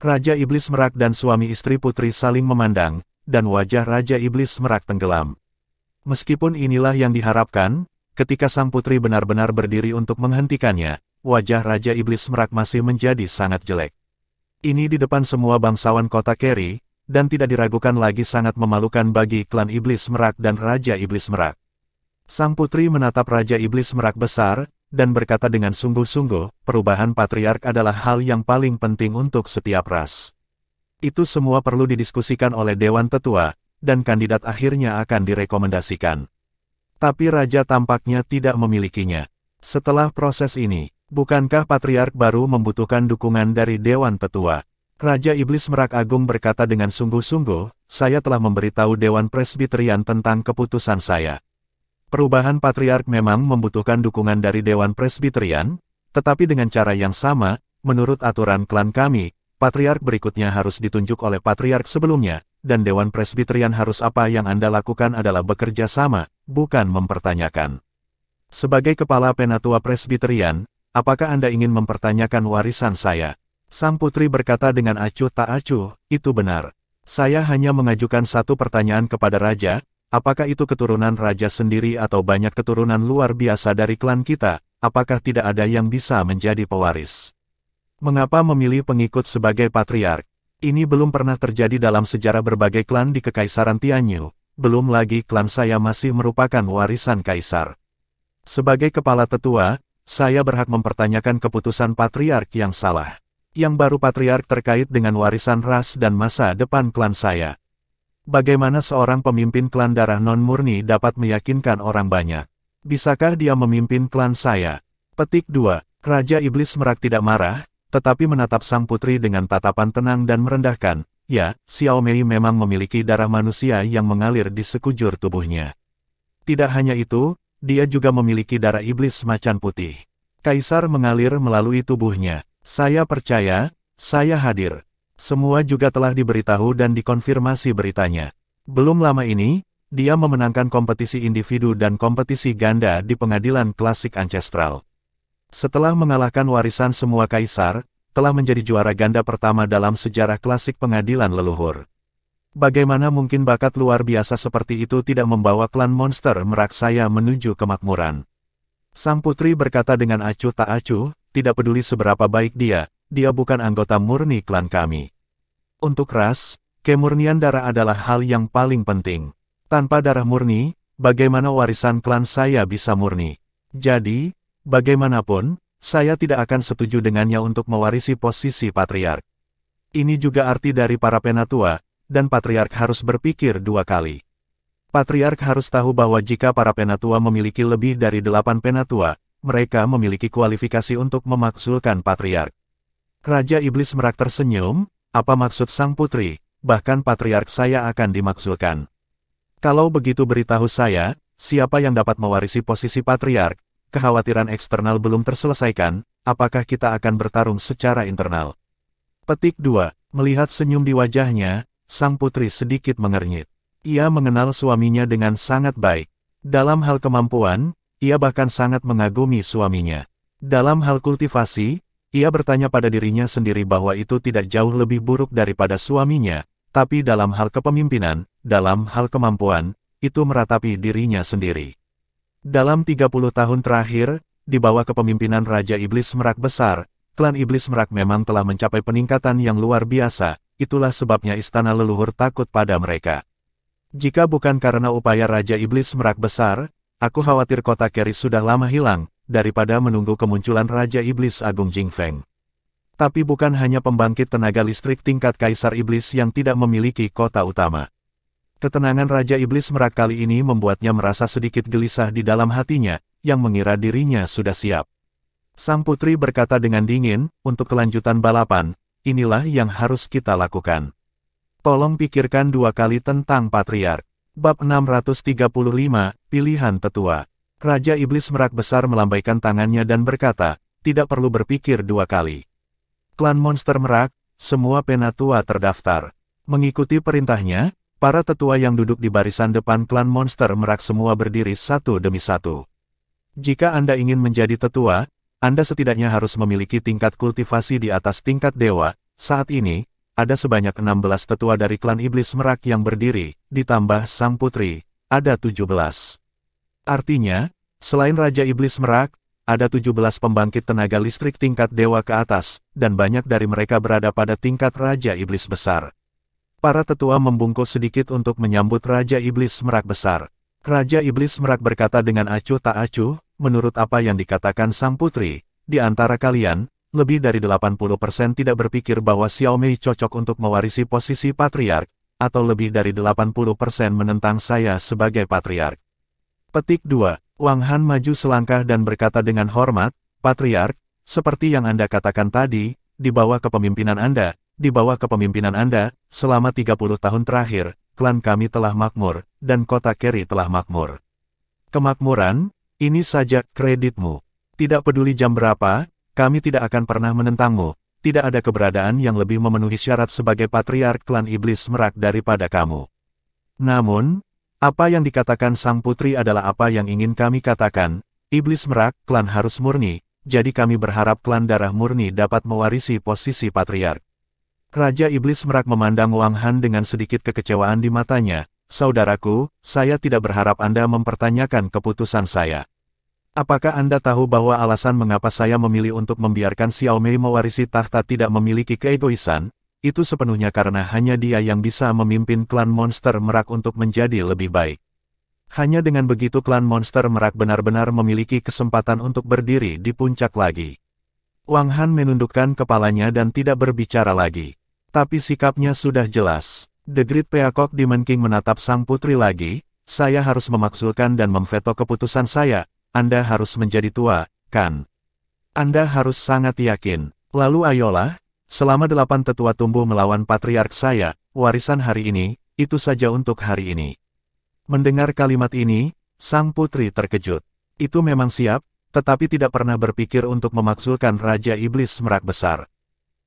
Raja Iblis Merak dan suami istri putri saling memandang, dan wajah Raja Iblis Merak tenggelam. Meskipun inilah yang diharapkan, ketika sang putri benar-benar berdiri untuk menghentikannya, wajah Raja Iblis Merak masih menjadi sangat jelek. Ini di depan semua bangsawan kota Keri, dan tidak diragukan lagi sangat memalukan bagi klan Iblis Merak dan Raja Iblis Merak. Sang putri menatap Raja Iblis Merak besar, dan berkata dengan sungguh-sungguh, perubahan Patriark adalah hal yang paling penting untuk setiap ras. Itu semua perlu didiskusikan oleh Dewan Tetua, dan kandidat akhirnya akan direkomendasikan. Tapi Raja tampaknya tidak memilikinya. Setelah proses ini, bukankah Patriark baru membutuhkan dukungan dari Dewan Tetua? Raja Iblis Merak Agung berkata dengan sungguh-sungguh, saya telah memberitahu Dewan Presbiterian tentang keputusan saya. Perubahan Patriark memang membutuhkan dukungan dari Dewan Presbiterian, tetapi dengan cara yang sama, menurut aturan klan kami, Patriark berikutnya harus ditunjuk oleh Patriark sebelumnya, dan Dewan Presbiterian harus apa yang Anda lakukan adalah bekerja sama, bukan mempertanyakan. Sebagai Kepala Penatua Presbiterian, apakah Anda ingin mempertanyakan warisan saya? Sang putri berkata dengan acuh tak acuh, itu benar. Saya hanya mengajukan satu pertanyaan kepada Raja, apakah itu keturunan Raja sendiri atau banyak keturunan luar biasa dari klan kita, apakah tidak ada yang bisa menjadi pewaris? Mengapa memilih pengikut sebagai Patriark? Ini belum pernah terjadi dalam sejarah berbagai klan di Kekaisaran Tianyu, belum lagi klan saya masih merupakan warisan kaisar. Sebagai kepala tetua, saya berhak mempertanyakan keputusan Patriark yang salah. Yang baru Patriark terkait dengan warisan ras dan masa depan klan saya. Bagaimana seorang pemimpin klan darah non-murni dapat meyakinkan orang banyak? Bisakah dia memimpin klan saya? Petik 2. Raja Iblis Merak tidak marah, tetapi menatap sang putri dengan tatapan tenang dan merendahkan. Ya, Xiao Mei memang memiliki darah manusia yang mengalir di sekujur tubuhnya. Tidak hanya itu, dia juga memiliki darah iblis macan putih. Kaisar mengalir melalui tubuhnya. Saya percaya, saya hadir. Semua juga telah diberitahu dan dikonfirmasi beritanya. Belum lama ini, dia memenangkan kompetisi individu dan kompetisi ganda di pengadilan klasik ancestral. Setelah mengalahkan warisan semua kaisar, telah menjadi juara ganda pertama dalam sejarah klasik pengadilan leluhur. Bagaimana mungkin bakat luar biasa seperti itu tidak membawa klan Monster Merak saya menuju kemakmuran? Sang putri berkata dengan acuh tak acuh, tidak peduli seberapa baik dia bukan anggota murni klan kami. Untuk ras, kemurnian darah adalah hal yang paling penting. Tanpa darah murni, bagaimana warisan klan saya bisa murni? Jadi, bagaimanapun, saya tidak akan setuju dengannya untuk mewarisi posisi Patriark. Ini juga arti dari para penatua, dan Patriark harus berpikir dua kali. Patriark harus tahu bahwa jika para penatua memiliki lebih dari 8 penatua, mereka memiliki kualifikasi untuk memakzulkan Patriark. Raja Iblis Merak tersenyum, apa maksud sang putri, bahkan Patriark saya akan dimakzulkan. Kalau begitu beritahu saya, siapa yang dapat mewarisi posisi Patriark? Kekhawatiran eksternal belum terselesaikan, apakah kita akan bertarung secara internal? Petik 2. Melihat senyum di wajahnya, sang putri sedikit mengernyit. Ia mengenal suaminya dengan sangat baik. Dalam hal kemampuan, ia bahkan sangat mengagumi suaminya. Dalam hal kultivasi, Ia bertanya pada dirinya sendiri bahwa itu tidak jauh lebih buruk daripada suaminya, tapi dalam hal kepemimpinan, dalam hal kemampuan, itu meratapi dirinya sendiri. Dalam 30 tahun terakhir, di bawah kepemimpinan Raja Iblis Merak Besar, klan Iblis Merak memang telah mencapai peningkatan yang luar biasa, itulah sebabnya istana leluhur takut pada mereka. Jika bukan karena upaya Raja Iblis Merak Besar, aku khawatir kota Keris sudah lama hilang, daripada menunggu kemunculan Raja Iblis Agung Jingfeng. Tapi bukan hanya pembangkit tenaga listrik tingkat Kaisar Iblis yang tidak memiliki kota utama. Ketenangan Raja Iblis Merak kali ini membuatnya merasa sedikit gelisah di dalam hatinya, yang mengira dirinya sudah siap. Sang putri berkata dengan dingin, untuk kelanjutan balapan, inilah yang harus kita lakukan. Tolong pikirkan 2 kali tentang Patriark. Bab 635, Pilihan Tetua. Raja Iblis Merak Besar melambaikan tangannya dan berkata, tidak perlu berpikir 2 kali. Klan Monster Merak, semua penatua terdaftar. Mengikuti perintahnya, para tetua yang duduk di barisan depan klan Monster Merak semua berdiri satu demi satu. Jika Anda ingin menjadi tetua, Anda setidaknya harus memiliki tingkat kultivasi di atas tingkat dewa. Saat ini, ada sebanyak 16 tetua dari klan Iblis Merak yang berdiri, ditambah sang putri, ada 17. Artinya, selain Raja Iblis Merak, ada 17 pembangkit tenaga listrik tingkat dewa ke atas, dan banyak dari mereka berada pada tingkat Raja Iblis Besar. Para tetua membungkuk sedikit untuk menyambut Raja Iblis Merak Besar. Raja Iblis Merak berkata dengan acuh tak acuh, menurut apa yang dikatakan sang putri, di antara kalian, lebih dari 80% tidak berpikir bahwa Xiao Mei cocok untuk mewarisi posisi patriark, atau lebih dari 80% menentang saya sebagai patriark. Petik 2. Wang Han maju selangkah dan berkata dengan hormat, Patriark, seperti yang Anda katakan tadi, di bawah kepemimpinan Anda, selama 30 tahun terakhir, klan kami telah makmur, dan kota Keri telah makmur. Kemakmuran, ini saja kreditmu. Tidak peduli jam berapa, kami tidak akan pernah menentangmu, tidak ada keberadaan yang lebih memenuhi syarat sebagai patriark klan Iblis Merak daripada kamu. Namun, apa yang dikatakan sang putri adalah apa yang ingin kami katakan, Iblis Merak, klan harus murni, jadi kami berharap klan darah murni dapat mewarisi posisi patriark. Raja Iblis Merak memandang Wang Han dengan sedikit kekecewaan di matanya, saudaraku, saya tidak berharap Anda mempertanyakan keputusan saya. Apakah Anda tahu bahwa alasan mengapa saya memilih untuk membiarkan Xiao Mei mewarisi tahta tidak memiliki keegoisan? Itu sepenuhnya karena hanya dia yang bisa memimpin klan Monster Merak untuk menjadi lebih baik. Hanya dengan begitu klan Monster Merak benar-benar memiliki kesempatan untuk berdiri di puncak lagi. Wang Han menundukkan kepalanya dan tidak berbicara lagi. Tapi sikapnya sudah jelas. The Great Peacock Demon King menatap sang putri lagi, saya harus memaksulkan dan memveto keputusan saya, Anda harus menjadi tua, kan? Anda harus sangat yakin. Lalu ayolah, selama 8 tetua tumbuh melawan patriark saya, warisan hari ini, itu saja untuk hari ini. Mendengar kalimat ini, sang putri terkejut. Itu memang siap, tetapi tidak pernah berpikir untuk memaksulkan Raja Iblis Merak Besar.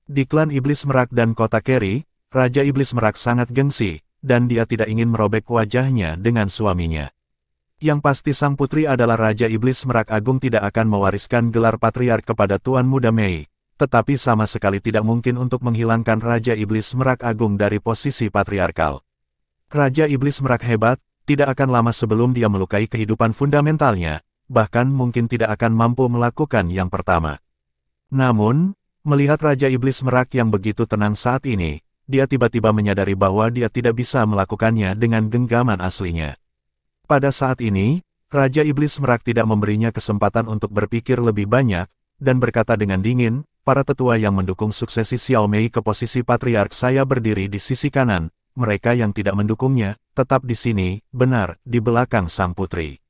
Di klan Iblis Merak dan kota Keri, Raja Iblis Merak sangat gengsi, dan dia tidak ingin merobek wajahnya dengan suaminya. Yang pasti sang putri adalah Raja Iblis Merak Agung tidak akan mewariskan gelar patriark kepada Tuan Muda Mei. Tetapi sama sekali tidak mungkin untuk menghilangkan Raja Iblis Merak Agung dari posisi patriarkal. Raja Iblis Merak hebat, tidak akan lama sebelum dia melukai kehidupan fundamentalnya, bahkan mungkin tidak akan mampu melakukan yang pertama. Namun, melihat Raja Iblis Merak yang begitu tenang saat ini, dia tiba-tiba menyadari bahwa dia tidak bisa melakukannya dengan genggaman aslinya. Pada saat ini, Raja Iblis Merak tidak memberinya kesempatan untuk berpikir lebih banyak, dan berkata dengan dingin, para tetua yang mendukung suksesi Xiao Mei ke posisi patriark saya berdiri di sisi kanan, mereka yang tidak mendukungnya, tetap di sini, benar, di belakang sang putri.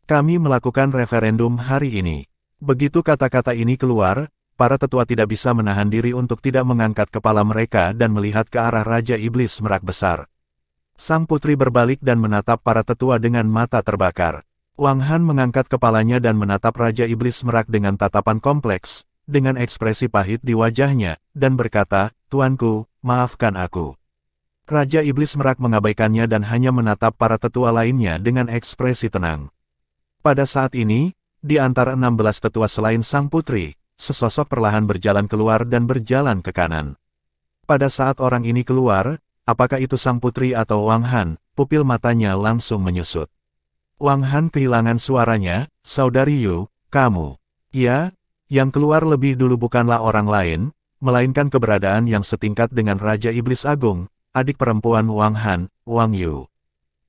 Kami melakukan referendum hari ini. Begitu kata-kata ini keluar, para tetua tidak bisa menahan diri untuk tidak mengangkat kepala mereka dan melihat ke arah Raja Iblis Merak Besar. Sang putri berbalik dan menatap para tetua dengan mata terbakar. Wang Han mengangkat kepalanya dan menatap Raja Iblis Merak dengan tatapan kompleks, dengan ekspresi pahit di wajahnya, dan berkata, Tuanku, maafkan aku. Raja Iblis Merak mengabaikannya dan hanya menatap para tetua lainnya dengan ekspresi tenang. Pada saat ini, di antara 16 tetua selain sang putri, sesosok perlahan berjalan keluar dan berjalan ke kanan. Pada saat orang ini keluar, apakah itu sang putri atau Wang Han, pupil matanya langsung menyusut. Wang Han kehilangan suaranya, "Saudari Yu, kamu." "Ya." Yang keluar lebih dulu bukanlah orang lain, melainkan keberadaan yang setingkat dengan Raja Iblis Agung, adik perempuan Wang Han, Wang Yu.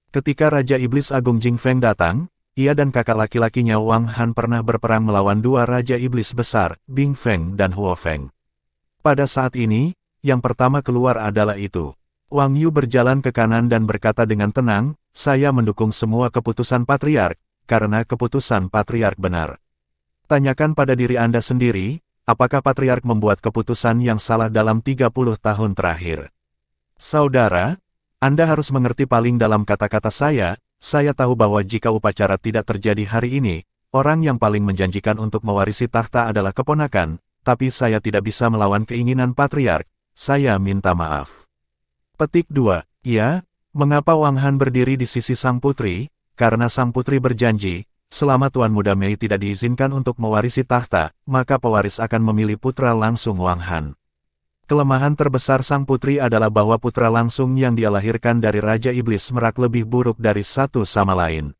Ketika Raja Iblis Agung Jing Feng datang, ia dan kakak laki-lakinya Wang Han pernah berperang melawan dua Raja Iblis besar, Bing Feng dan Huo Feng. Pada saat ini, yang pertama keluar adalah itu. Wang Yu berjalan ke kanan dan berkata dengan tenang, "Saya mendukung semua keputusan Patriark, karena keputusan Patriark benar. Tanyakan pada diri Anda sendiri, apakah Patriark membuat keputusan yang salah dalam 30 tahun terakhir? Saudara, Anda harus mengerti paling dalam kata-kata saya tahu bahwa jika upacara tidak terjadi hari ini, orang yang paling menjanjikan untuk mewarisi takhta adalah keponakan, tapi saya tidak bisa melawan keinginan Patriark, saya minta maaf." Petik 2. Ya, mengapa Wang Han berdiri di sisi sang putri? Karena sang putri berjanji, selama Tuan Muda Mei tidak diizinkan untuk mewarisi takhta, maka pewaris akan memilih putra langsung Wang Han. Kelemahan terbesar sang putri adalah bahwa putra langsung yang dia lahirkan dari Raja Iblis Merak lebih buruk dari satu sama lain.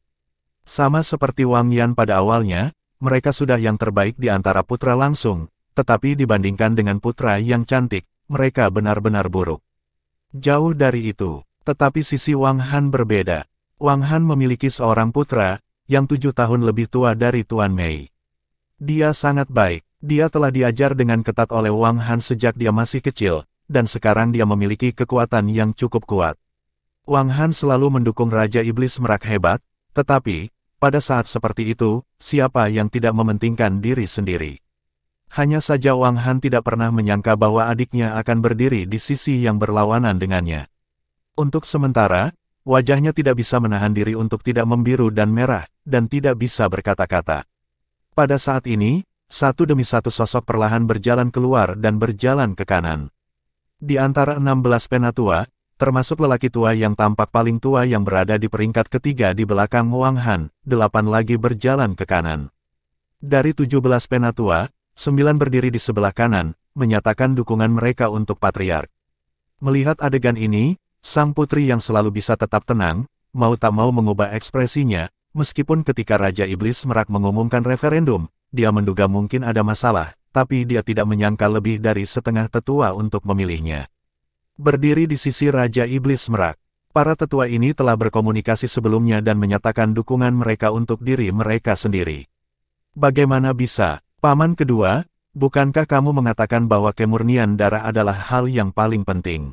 Sama seperti Wang Yan pada awalnya, mereka sudah yang terbaik di antara putra langsung, tetapi dibandingkan dengan putra yang cantik, mereka benar-benar buruk. Jauh dari itu, tetapi sisi Wang Han berbeda. Wang Han memiliki seorang putra, yang 7 tahun lebih tua dari Tuan Mei. Dia sangat baik. Dia telah diajar dengan ketat oleh Wang Han sejak dia masih kecil, dan sekarang dia memiliki kekuatan yang cukup kuat. Wang Han selalu mendukung Raja Iblis Merak hebat, tetapi, pada saat seperti itu, siapa yang tidak mementingkan diri sendiri? Hanya saja Wang Han tidak pernah menyangka bahwa adiknya akan berdiri di sisi yang berlawanan dengannya. Untuk sementara, wajahnya tidak bisa menahan diri untuk tidak membiru dan merah, dan tidak bisa berkata-kata. Pada saat ini, satu demi satu sosok perlahan berjalan keluar dan berjalan ke kanan. Di antara 16 penatua, termasuk lelaki tua yang tampak paling tua yang berada di peringkat ketiga di belakang Wang Han, 8 lagi berjalan ke kanan. Dari 17 penatua, 9 berdiri di sebelah kanan, menyatakan dukungan mereka untuk Patriark. Melihat adegan ini, sang putri yang selalu bisa tetap tenang, mau tak mau mengubah ekspresinya, meskipun ketika Raja Iblis Merak mengumumkan referendum, dia menduga mungkin ada masalah, tapi dia tidak menyangka lebih dari setengah tetua untuk memilihnya. Berdiri di sisi Raja Iblis Merak, para tetua ini telah berkomunikasi sebelumnya dan menyatakan dukungan mereka untuk diri mereka sendiri. Bagaimana bisa, Paman kedua, bukankah kamu mengatakan bahwa kemurnian darah adalah hal yang paling penting?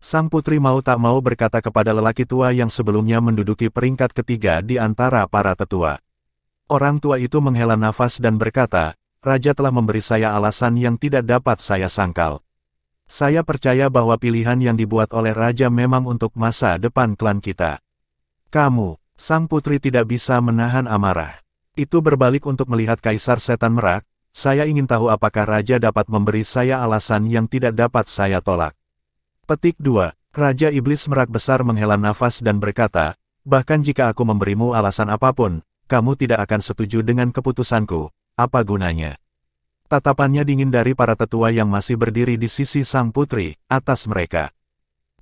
Sang putri mau tak mau berkata kepada lelaki tua yang sebelumnya menduduki peringkat ketiga di antara para tetua. Orang tua itu menghela nafas dan berkata, "Raja telah memberi saya alasan yang tidak dapat saya sangkal. Saya percaya bahwa pilihan yang dibuat oleh Raja memang untuk masa depan klan kita." "Kamu," sang putri tidak bisa menahan amarah. Itu berbalik untuk melihat Kaisar Setan Merak, "Saya ingin tahu apakah Raja dapat memberi saya alasan yang tidak dapat saya tolak." Petik 2. Raja Iblis Merak besar menghela nafas dan berkata, "Bahkan jika aku memberimu alasan apapun, kamu tidak akan setuju dengan keputusanku, apa gunanya?" Tatapannya dingin dari para tetua yang masih berdiri di sisi sang putri, atas mereka.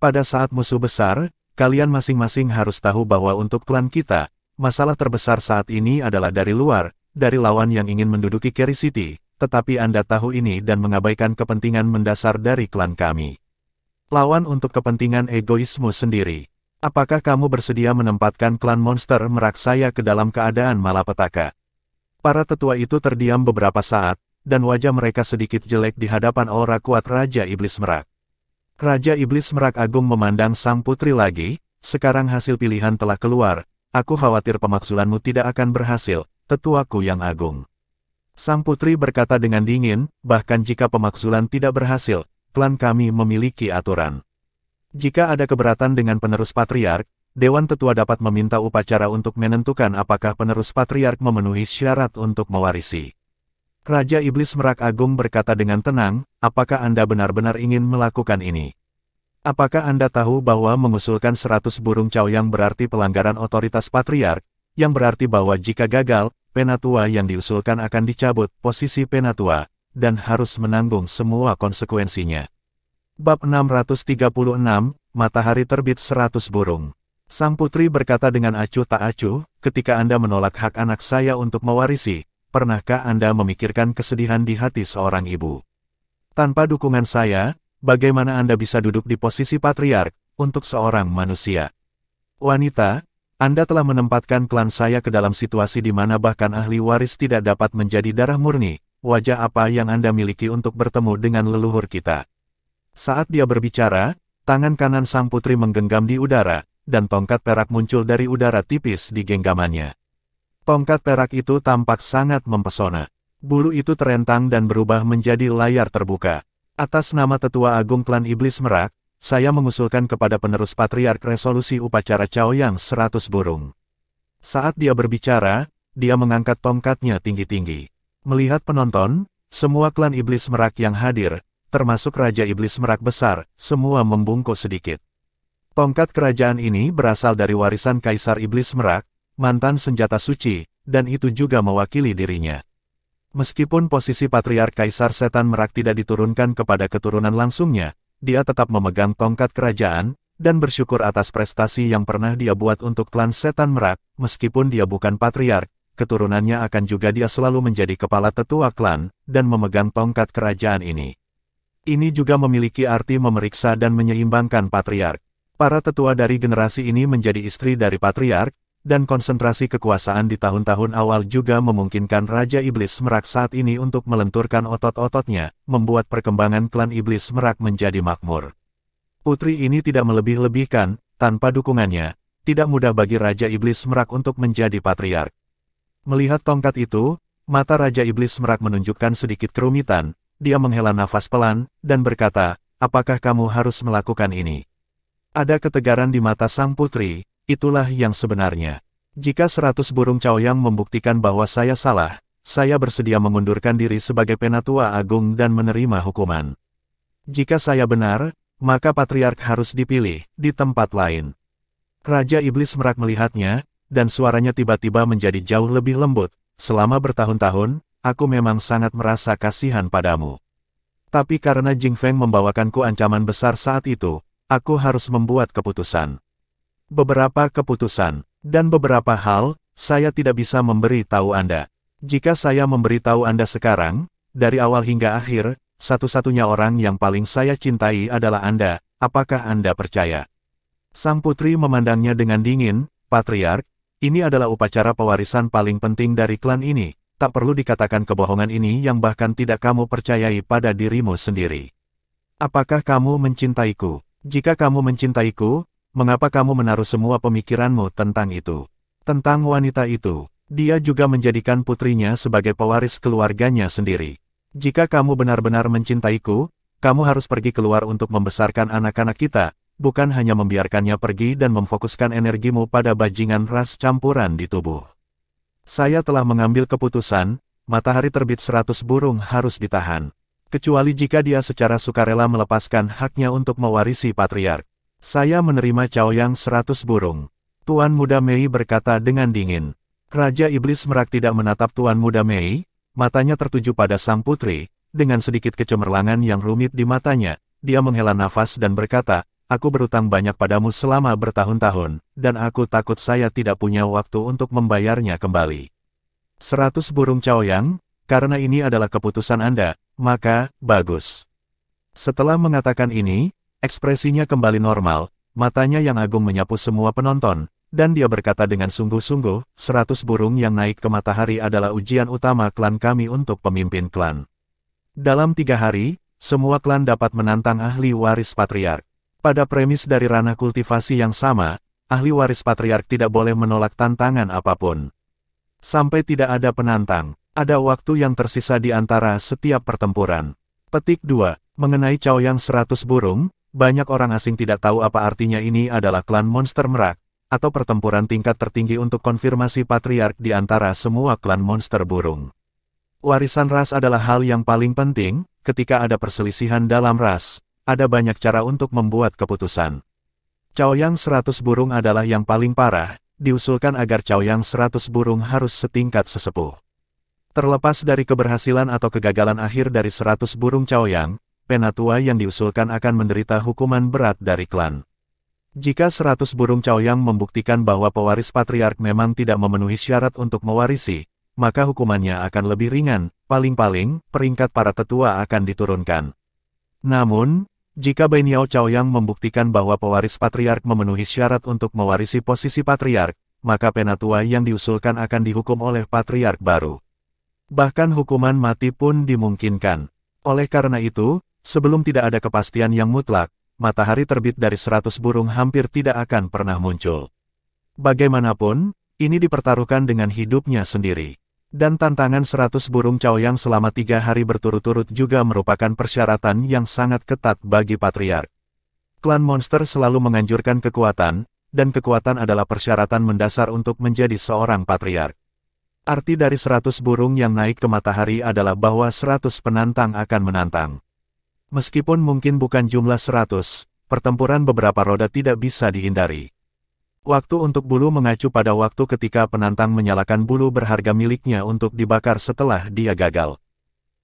Pada saat musuh besar, kalian masing-masing harus tahu bahwa untuk klan kita, masalah terbesar saat ini adalah dari luar, dari lawan yang ingin menduduki Carry City, tetapi Anda tahu ini dan mengabaikan kepentingan mendasar dari klan kami. Lawan untuk kepentingan egoismu sendiri. Apakah kamu bersedia menempatkan klan monster Merak saya ke dalam keadaan malapetaka?" Para tetua itu terdiam beberapa saat, dan wajah mereka sedikit jelek di hadapan aura kuat Raja Iblis Merak. Raja Iblis Merak Agung memandang sang putri lagi, "Sekarang hasil pilihan telah keluar, aku khawatir pemakzulanmu tidak akan berhasil, tetuaku yang agung." Sang putri berkata dengan dingin, "Bahkan jika pemakzulan tidak berhasil, klan kami memiliki aturan. Jika ada keberatan dengan penerus Patriark, Dewan Tetua dapat meminta upacara untuk menentukan apakah penerus Patriark memenuhi syarat untuk mewarisi." Raja Iblis Merak Agung berkata dengan tenang, "Apakah Anda benar-benar ingin melakukan ini? Apakah Anda tahu bahwa mengusulkan 100 burung Caoyang berarti pelanggaran otoritas Patriark, yang berarti bahwa jika gagal, Penatua yang diusulkan akan dicabut, posisi Penatua, dan harus menanggung semua konsekuensinya. Bab 636, Matahari Terbit 100 Burung. Sang putri berkata dengan acuh tak acuh, ketika Anda menolak hak anak saya untuk mewarisi, pernahkah Anda memikirkan kesedihan di hati seorang ibu? Tanpa dukungan saya, bagaimana Anda bisa duduk di posisi patriark untuk seorang manusia? Wanita, Anda telah menempatkan klan saya ke dalam situasi di mana bahkan ahli waris tidak dapat menjadi darah murni. Wajah apa yang Anda miliki untuk bertemu dengan leluhur kita? Saat dia berbicara, tangan kanan sang putri menggenggam di udara, dan tongkat perak muncul dari udara tipis di genggamannya. Tongkat perak itu tampak sangat mempesona. Bulu itu terentang dan berubah menjadi layar terbuka. Atas nama Tetua Agung Klan Iblis Merak, saya mengusulkan kepada penerus Patriark resolusi upacara Chaoyang 100 Burung. Saat dia berbicara, dia mengangkat tongkatnya tinggi-tinggi. Melihat penonton, semua klan Iblis Merak yang hadir, termasuk Raja Iblis Merak Besar, semua membungkuk sedikit. Tongkat kerajaan ini berasal dari warisan Kaisar Iblis Merak, mantan senjata suci, dan itu juga mewakili dirinya. Meskipun posisi Patriark Kaisar Setan Merak tidak diturunkan kepada keturunan langsungnya, dia tetap memegang tongkat kerajaan, dan bersyukur atas prestasi yang pernah dia buat untuk klan Setan Merak. Meskipun dia bukan Patriark, keturunannya akan juga dia selalu menjadi kepala tetua klan, dan memegang tongkat kerajaan ini. Ini juga memiliki arti memeriksa dan menyeimbangkan Patriark. Para tetua dari generasi ini menjadi istri dari Patriark, dan konsentrasi kekuasaan di tahun-tahun awal juga memungkinkan Raja Iblis Merak saat ini untuk melenturkan otot-ototnya, membuat perkembangan klan Iblis Merak menjadi makmur. Putri ini tidak melebih-lebihkan, tanpa dukungannya, tidak mudah bagi Raja Iblis Merak untuk menjadi Patriark. Melihat tongkat itu, mata Raja Iblis Merak menunjukkan sedikit kerumitan. Dia menghela nafas pelan, dan berkata, apakah kamu harus melakukan ini? Ada ketegaran di mata sang putri, itulah yang sebenarnya. Jika 100 burung Chaoyang membuktikan bahwa saya salah, saya bersedia mengundurkan diri sebagai penatua agung dan menerima hukuman. Jika saya benar, maka Patriark harus dipilih di tempat lain. Raja Iblis Merak melihatnya, dan suaranya tiba-tiba menjadi jauh lebih lembut. Selama bertahun-tahun, aku memang sangat merasa kasihan padamu. Tapi karena Jing Feng membawakanku ancaman besar saat itu, aku harus membuat keputusan. Beberapa keputusan, dan beberapa hal, saya tidak bisa memberi tahu Anda. Jika saya memberi tahu Anda sekarang, dari awal hingga akhir, satu-satunya orang yang paling saya cintai adalah Anda, apakah Anda percaya? Sang putri memandangnya dengan dingin, Patriark, ini adalah upacara pewarisan paling penting dari klan ini. Tak perlu dikatakan kebohongan ini yang bahkan tidak kamu percayai pada dirimu sendiri. Apakah kamu mencintaiku? Jika kamu mencintaiku, mengapa kamu menaruh semua pemikiranmu tentang itu? Tentang wanita itu, dia juga menjadikan putrinya sebagai pewaris keluarganya sendiri. Jika kamu benar-benar mencintaiku, kamu harus pergi keluar untuk membesarkan anak-anak kita, bukan hanya membiarkannya pergi dan memfokuskan energimu pada bajingan ras campuran di tubuh. Saya telah mengambil keputusan, matahari terbit 100 burung harus ditahan. Kecuali jika dia secara sukarela melepaskan haknya untuk mewarisi Patriark. Saya menerima Chaoyang 100 burung. Tuan Muda Mei berkata dengan dingin. Raja Iblis Merak tidak menatap Tuan Muda Mei, matanya tertuju pada sang putri, dengan sedikit kecemerlangan yang rumit di matanya, dia menghela nafas dan berkata, aku berutang banyak padamu selama bertahun-tahun, dan aku takut saya tidak punya waktu untuk membayarnya kembali. 100 burung Chaoyang, karena ini adalah keputusan Anda, maka, bagus. Setelah mengatakan ini, ekspresinya kembali normal, matanya yang agung menyapu semua penonton, dan dia berkata dengan sungguh-sungguh, 100 burung yang naik ke matahari adalah ujian utama klan kami untuk pemimpin klan. Dalam 3 hari, semua klan dapat menantang ahli waris Patriark. Pada premis dari ranah kultivasi yang sama, ahli waris Patriark tidak boleh menolak tantangan apapun. Sampai tidak ada penantang, ada waktu yang tersisa di antara setiap pertempuran. Petik 2. Mengenai Chaoyang 100 burung, banyak orang asing tidak tahu apa artinya ini adalah klan monster merak, atau pertempuran tingkat tertinggi untuk konfirmasi Patriark di antara semua klan monster burung. Warisan ras adalah hal yang paling penting, ketika ada perselisihan dalam ras. Ada banyak cara untuk membuat keputusan. Chaoyang 100 burung adalah yang paling parah, diusulkan agar Chaoyang 100 burung harus setingkat sesepuh. Terlepas dari keberhasilan atau kegagalan akhir dari 100 burung Chaoyang, penatua yang diusulkan akan menderita hukuman berat dari klan. Jika 100 burung Chaoyang membuktikan bahwa pewaris patriark memang tidak memenuhi syarat untuk mewarisi, maka hukumannya akan lebih ringan, paling-paling, peringkat para tetua akan diturunkan. Namun, jika Beiniao Chaoyang membuktikan bahwa pewaris patriark memenuhi syarat untuk mewarisi posisi patriark, maka penatua yang diusulkan akan dihukum oleh patriark baru. Bahkan hukuman mati pun dimungkinkan. Oleh karena itu, sebelum tidak ada kepastian yang mutlak, matahari terbit dari 100 burung hampir tidak akan pernah muncul. Bagaimanapun, ini dipertaruhkan dengan hidupnya sendiri. Dan tantangan 100 burung Chaoyang selama 3 hari berturut-turut juga merupakan persyaratan yang sangat ketat bagi patriark. Klan monster selalu menganjurkan kekuatan, dan kekuatan adalah persyaratan mendasar untuk menjadi seorang patriark. Arti dari 100 burung yang naik ke matahari adalah bahwa 100 penantang akan menantang. Meskipun mungkin bukan jumlah 100, pertempuran beberapa roda tidak bisa dihindari. Waktu untuk bulu mengacu pada waktu ketika penantang menyalakan bulu berharga miliknya untuk dibakar setelah dia gagal.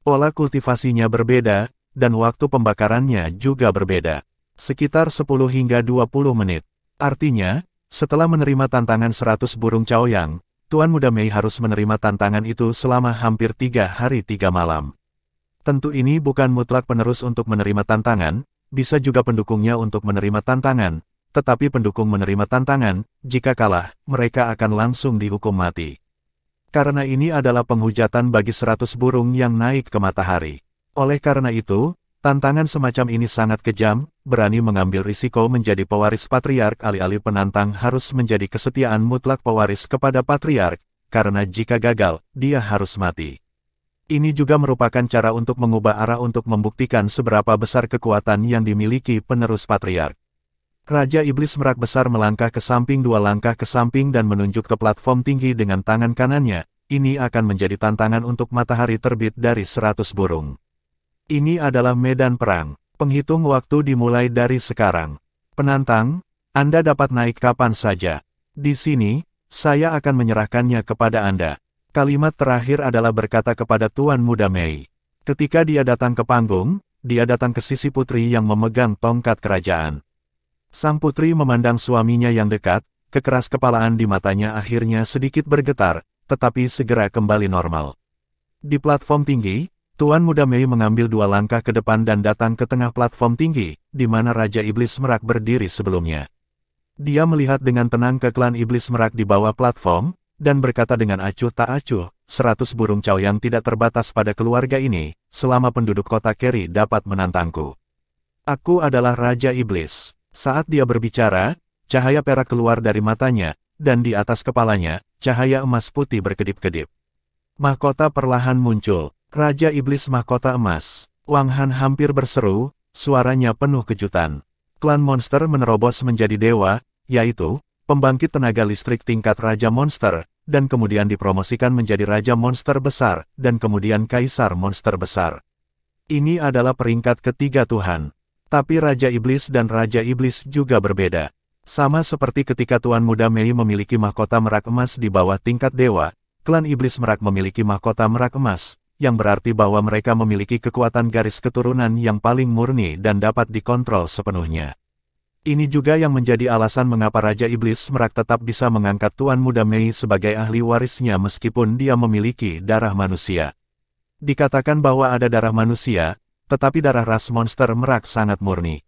Pola kultivasinya berbeda, dan waktu pembakarannya juga berbeda. Sekitar 10 hingga 20 menit. Artinya, setelah menerima tantangan 100 burung Chaoyang, Tuan Muda Mei harus menerima tantangan itu selama hampir 3 hari 3 malam. Tentu ini bukan mutlak penerus untuk menerima tantangan, bisa juga pendukungnya untuk menerima tantangan. Tetapi pendukung menerima tantangan, jika kalah, mereka akan langsung dihukum mati. Karena ini adalah penghujatan bagi 100 burung yang naik ke matahari. Oleh karena itu, tantangan semacam ini sangat kejam, berani mengambil risiko menjadi pewaris patriark alih-alih penantang harus menjadi kesetiaan mutlak pewaris kepada patriark, karena jika gagal, dia harus mati. Ini juga merupakan cara untuk mengubah arah untuk membuktikan seberapa besar kekuatan yang dimiliki penerus patriark. Raja Iblis Merak Besar melangkah ke samping 2 langkah ke samping dan menunjuk ke platform tinggi dengan tangan kanannya. Ini akan menjadi tantangan untuk matahari terbit dari 100 burung. Ini adalah medan perang. Penghitung waktu dimulai dari sekarang. Penantang, Anda dapat naik kapan saja. Di sini, saya akan menyerahkannya kepada Anda. Kalimat terakhir adalah berkata kepada Tuan Muda Mei. Ketika dia datang ke panggung, dia datang ke sisi putri yang memegang tongkat kerajaan. Sang putri memandang suaminya yang dekat, kekeras kepalaan di matanya akhirnya sedikit bergetar, tetapi segera kembali normal. Di platform tinggi, Tuan Muda Mei mengambil 2 langkah ke depan dan datang ke tengah platform tinggi, di mana Raja Iblis Merak berdiri sebelumnya. Dia melihat dengan tenang ke klan Iblis Merak di bawah platform, dan berkata dengan acuh tak acuh, 100 burung Chaoyang tidak terbatas pada keluarga ini, selama penduduk kota Keri dapat menantangku. Aku adalah Raja Iblis. Saat dia berbicara, cahaya perak keluar dari matanya, dan di atas kepalanya, cahaya emas putih berkedip-kedip. Mahkota perlahan muncul. Raja Iblis Mahkota Emas. Wang Han hampir berseru, suaranya penuh kejutan. Klan monster menerobos menjadi dewa, yaitu, pembangkit tenaga listrik tingkat Raja Monster, dan kemudian dipromosikan menjadi Raja Monster Besar, dan kemudian Kaisar Monster Besar. Ini adalah peringkat ketiga Tuhan. Tapi Raja Iblis dan Raja Iblis juga berbeda. Sama seperti ketika Tuan Muda Mei memiliki mahkota merak emas di bawah tingkat dewa, klan Iblis Merak memiliki mahkota merak emas, yang berarti bahwa mereka memiliki kekuatan garis keturunan yang paling murni dan dapat dikontrol sepenuhnya. Ini juga yang menjadi alasan mengapa Raja Iblis Merak tetap bisa mengangkat Tuan Muda Mei sebagai ahli warisnya meskipun dia memiliki darah manusia. Dikatakan bahwa ada darah manusia, tetapi darah ras monster merak sangat murni.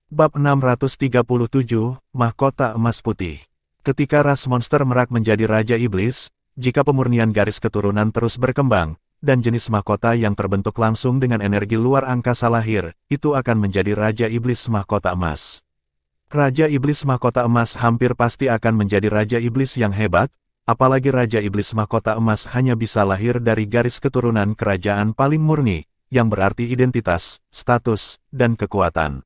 Bab 637, Mahkota Emas Putih. Ketika ras monster merak menjadi Raja Iblis, jika pemurnian garis keturunan terus berkembang, dan jenis mahkota yang terbentuk langsung dengan energi luar angkasa lahir, itu akan menjadi Raja Iblis Mahkota Emas. Raja Iblis Mahkota Emas hampir pasti akan menjadi Raja Iblis yang hebat, apalagi Raja Iblis Mahkota Emas hanya bisa lahir dari garis keturunan kerajaan paling murni, yang berarti identitas, status, dan kekuatan.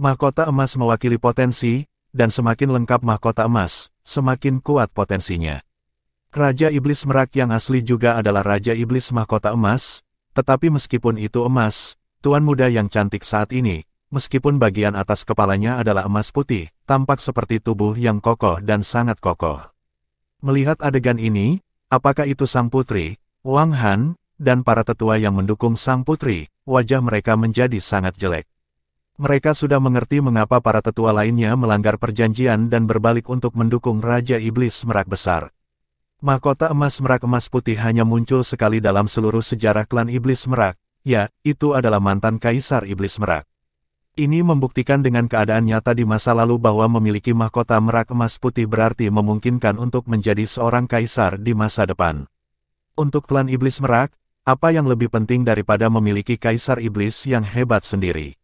Mahkota emas mewakili potensi, dan semakin lengkap mahkota emas, semakin kuat potensinya. Raja Iblis Merak yang asli juga adalah Raja Iblis Mahkota Emas, tetapi meskipun itu emas, Tuan Muda yang cantik saat ini, meskipun bagian atas kepalanya adalah emas putih, tampak seperti tubuh yang kokoh dan sangat kokoh. Melihat adegan ini, apakah itu sang putri, Wang Han, dan para tetua yang mendukung sang putri, wajah mereka menjadi sangat jelek. Mereka sudah mengerti mengapa para tetua lainnya melanggar perjanjian dan berbalik untuk mendukung Raja Iblis Merak Besar. Mahkota emas merak emas putih hanya muncul sekali dalam seluruh sejarah klan Iblis Merak, ya, itu adalah mantan Kaisar Iblis Merak. Ini membuktikan dengan keadaan nyata di masa lalu bahwa memiliki mahkota merak emas putih berarti memungkinkan untuk menjadi seorang kaisar di masa depan. Untuk klan Iblis Merak, apa yang lebih penting daripada memiliki Kaisar Iblis yang hebat sendiri?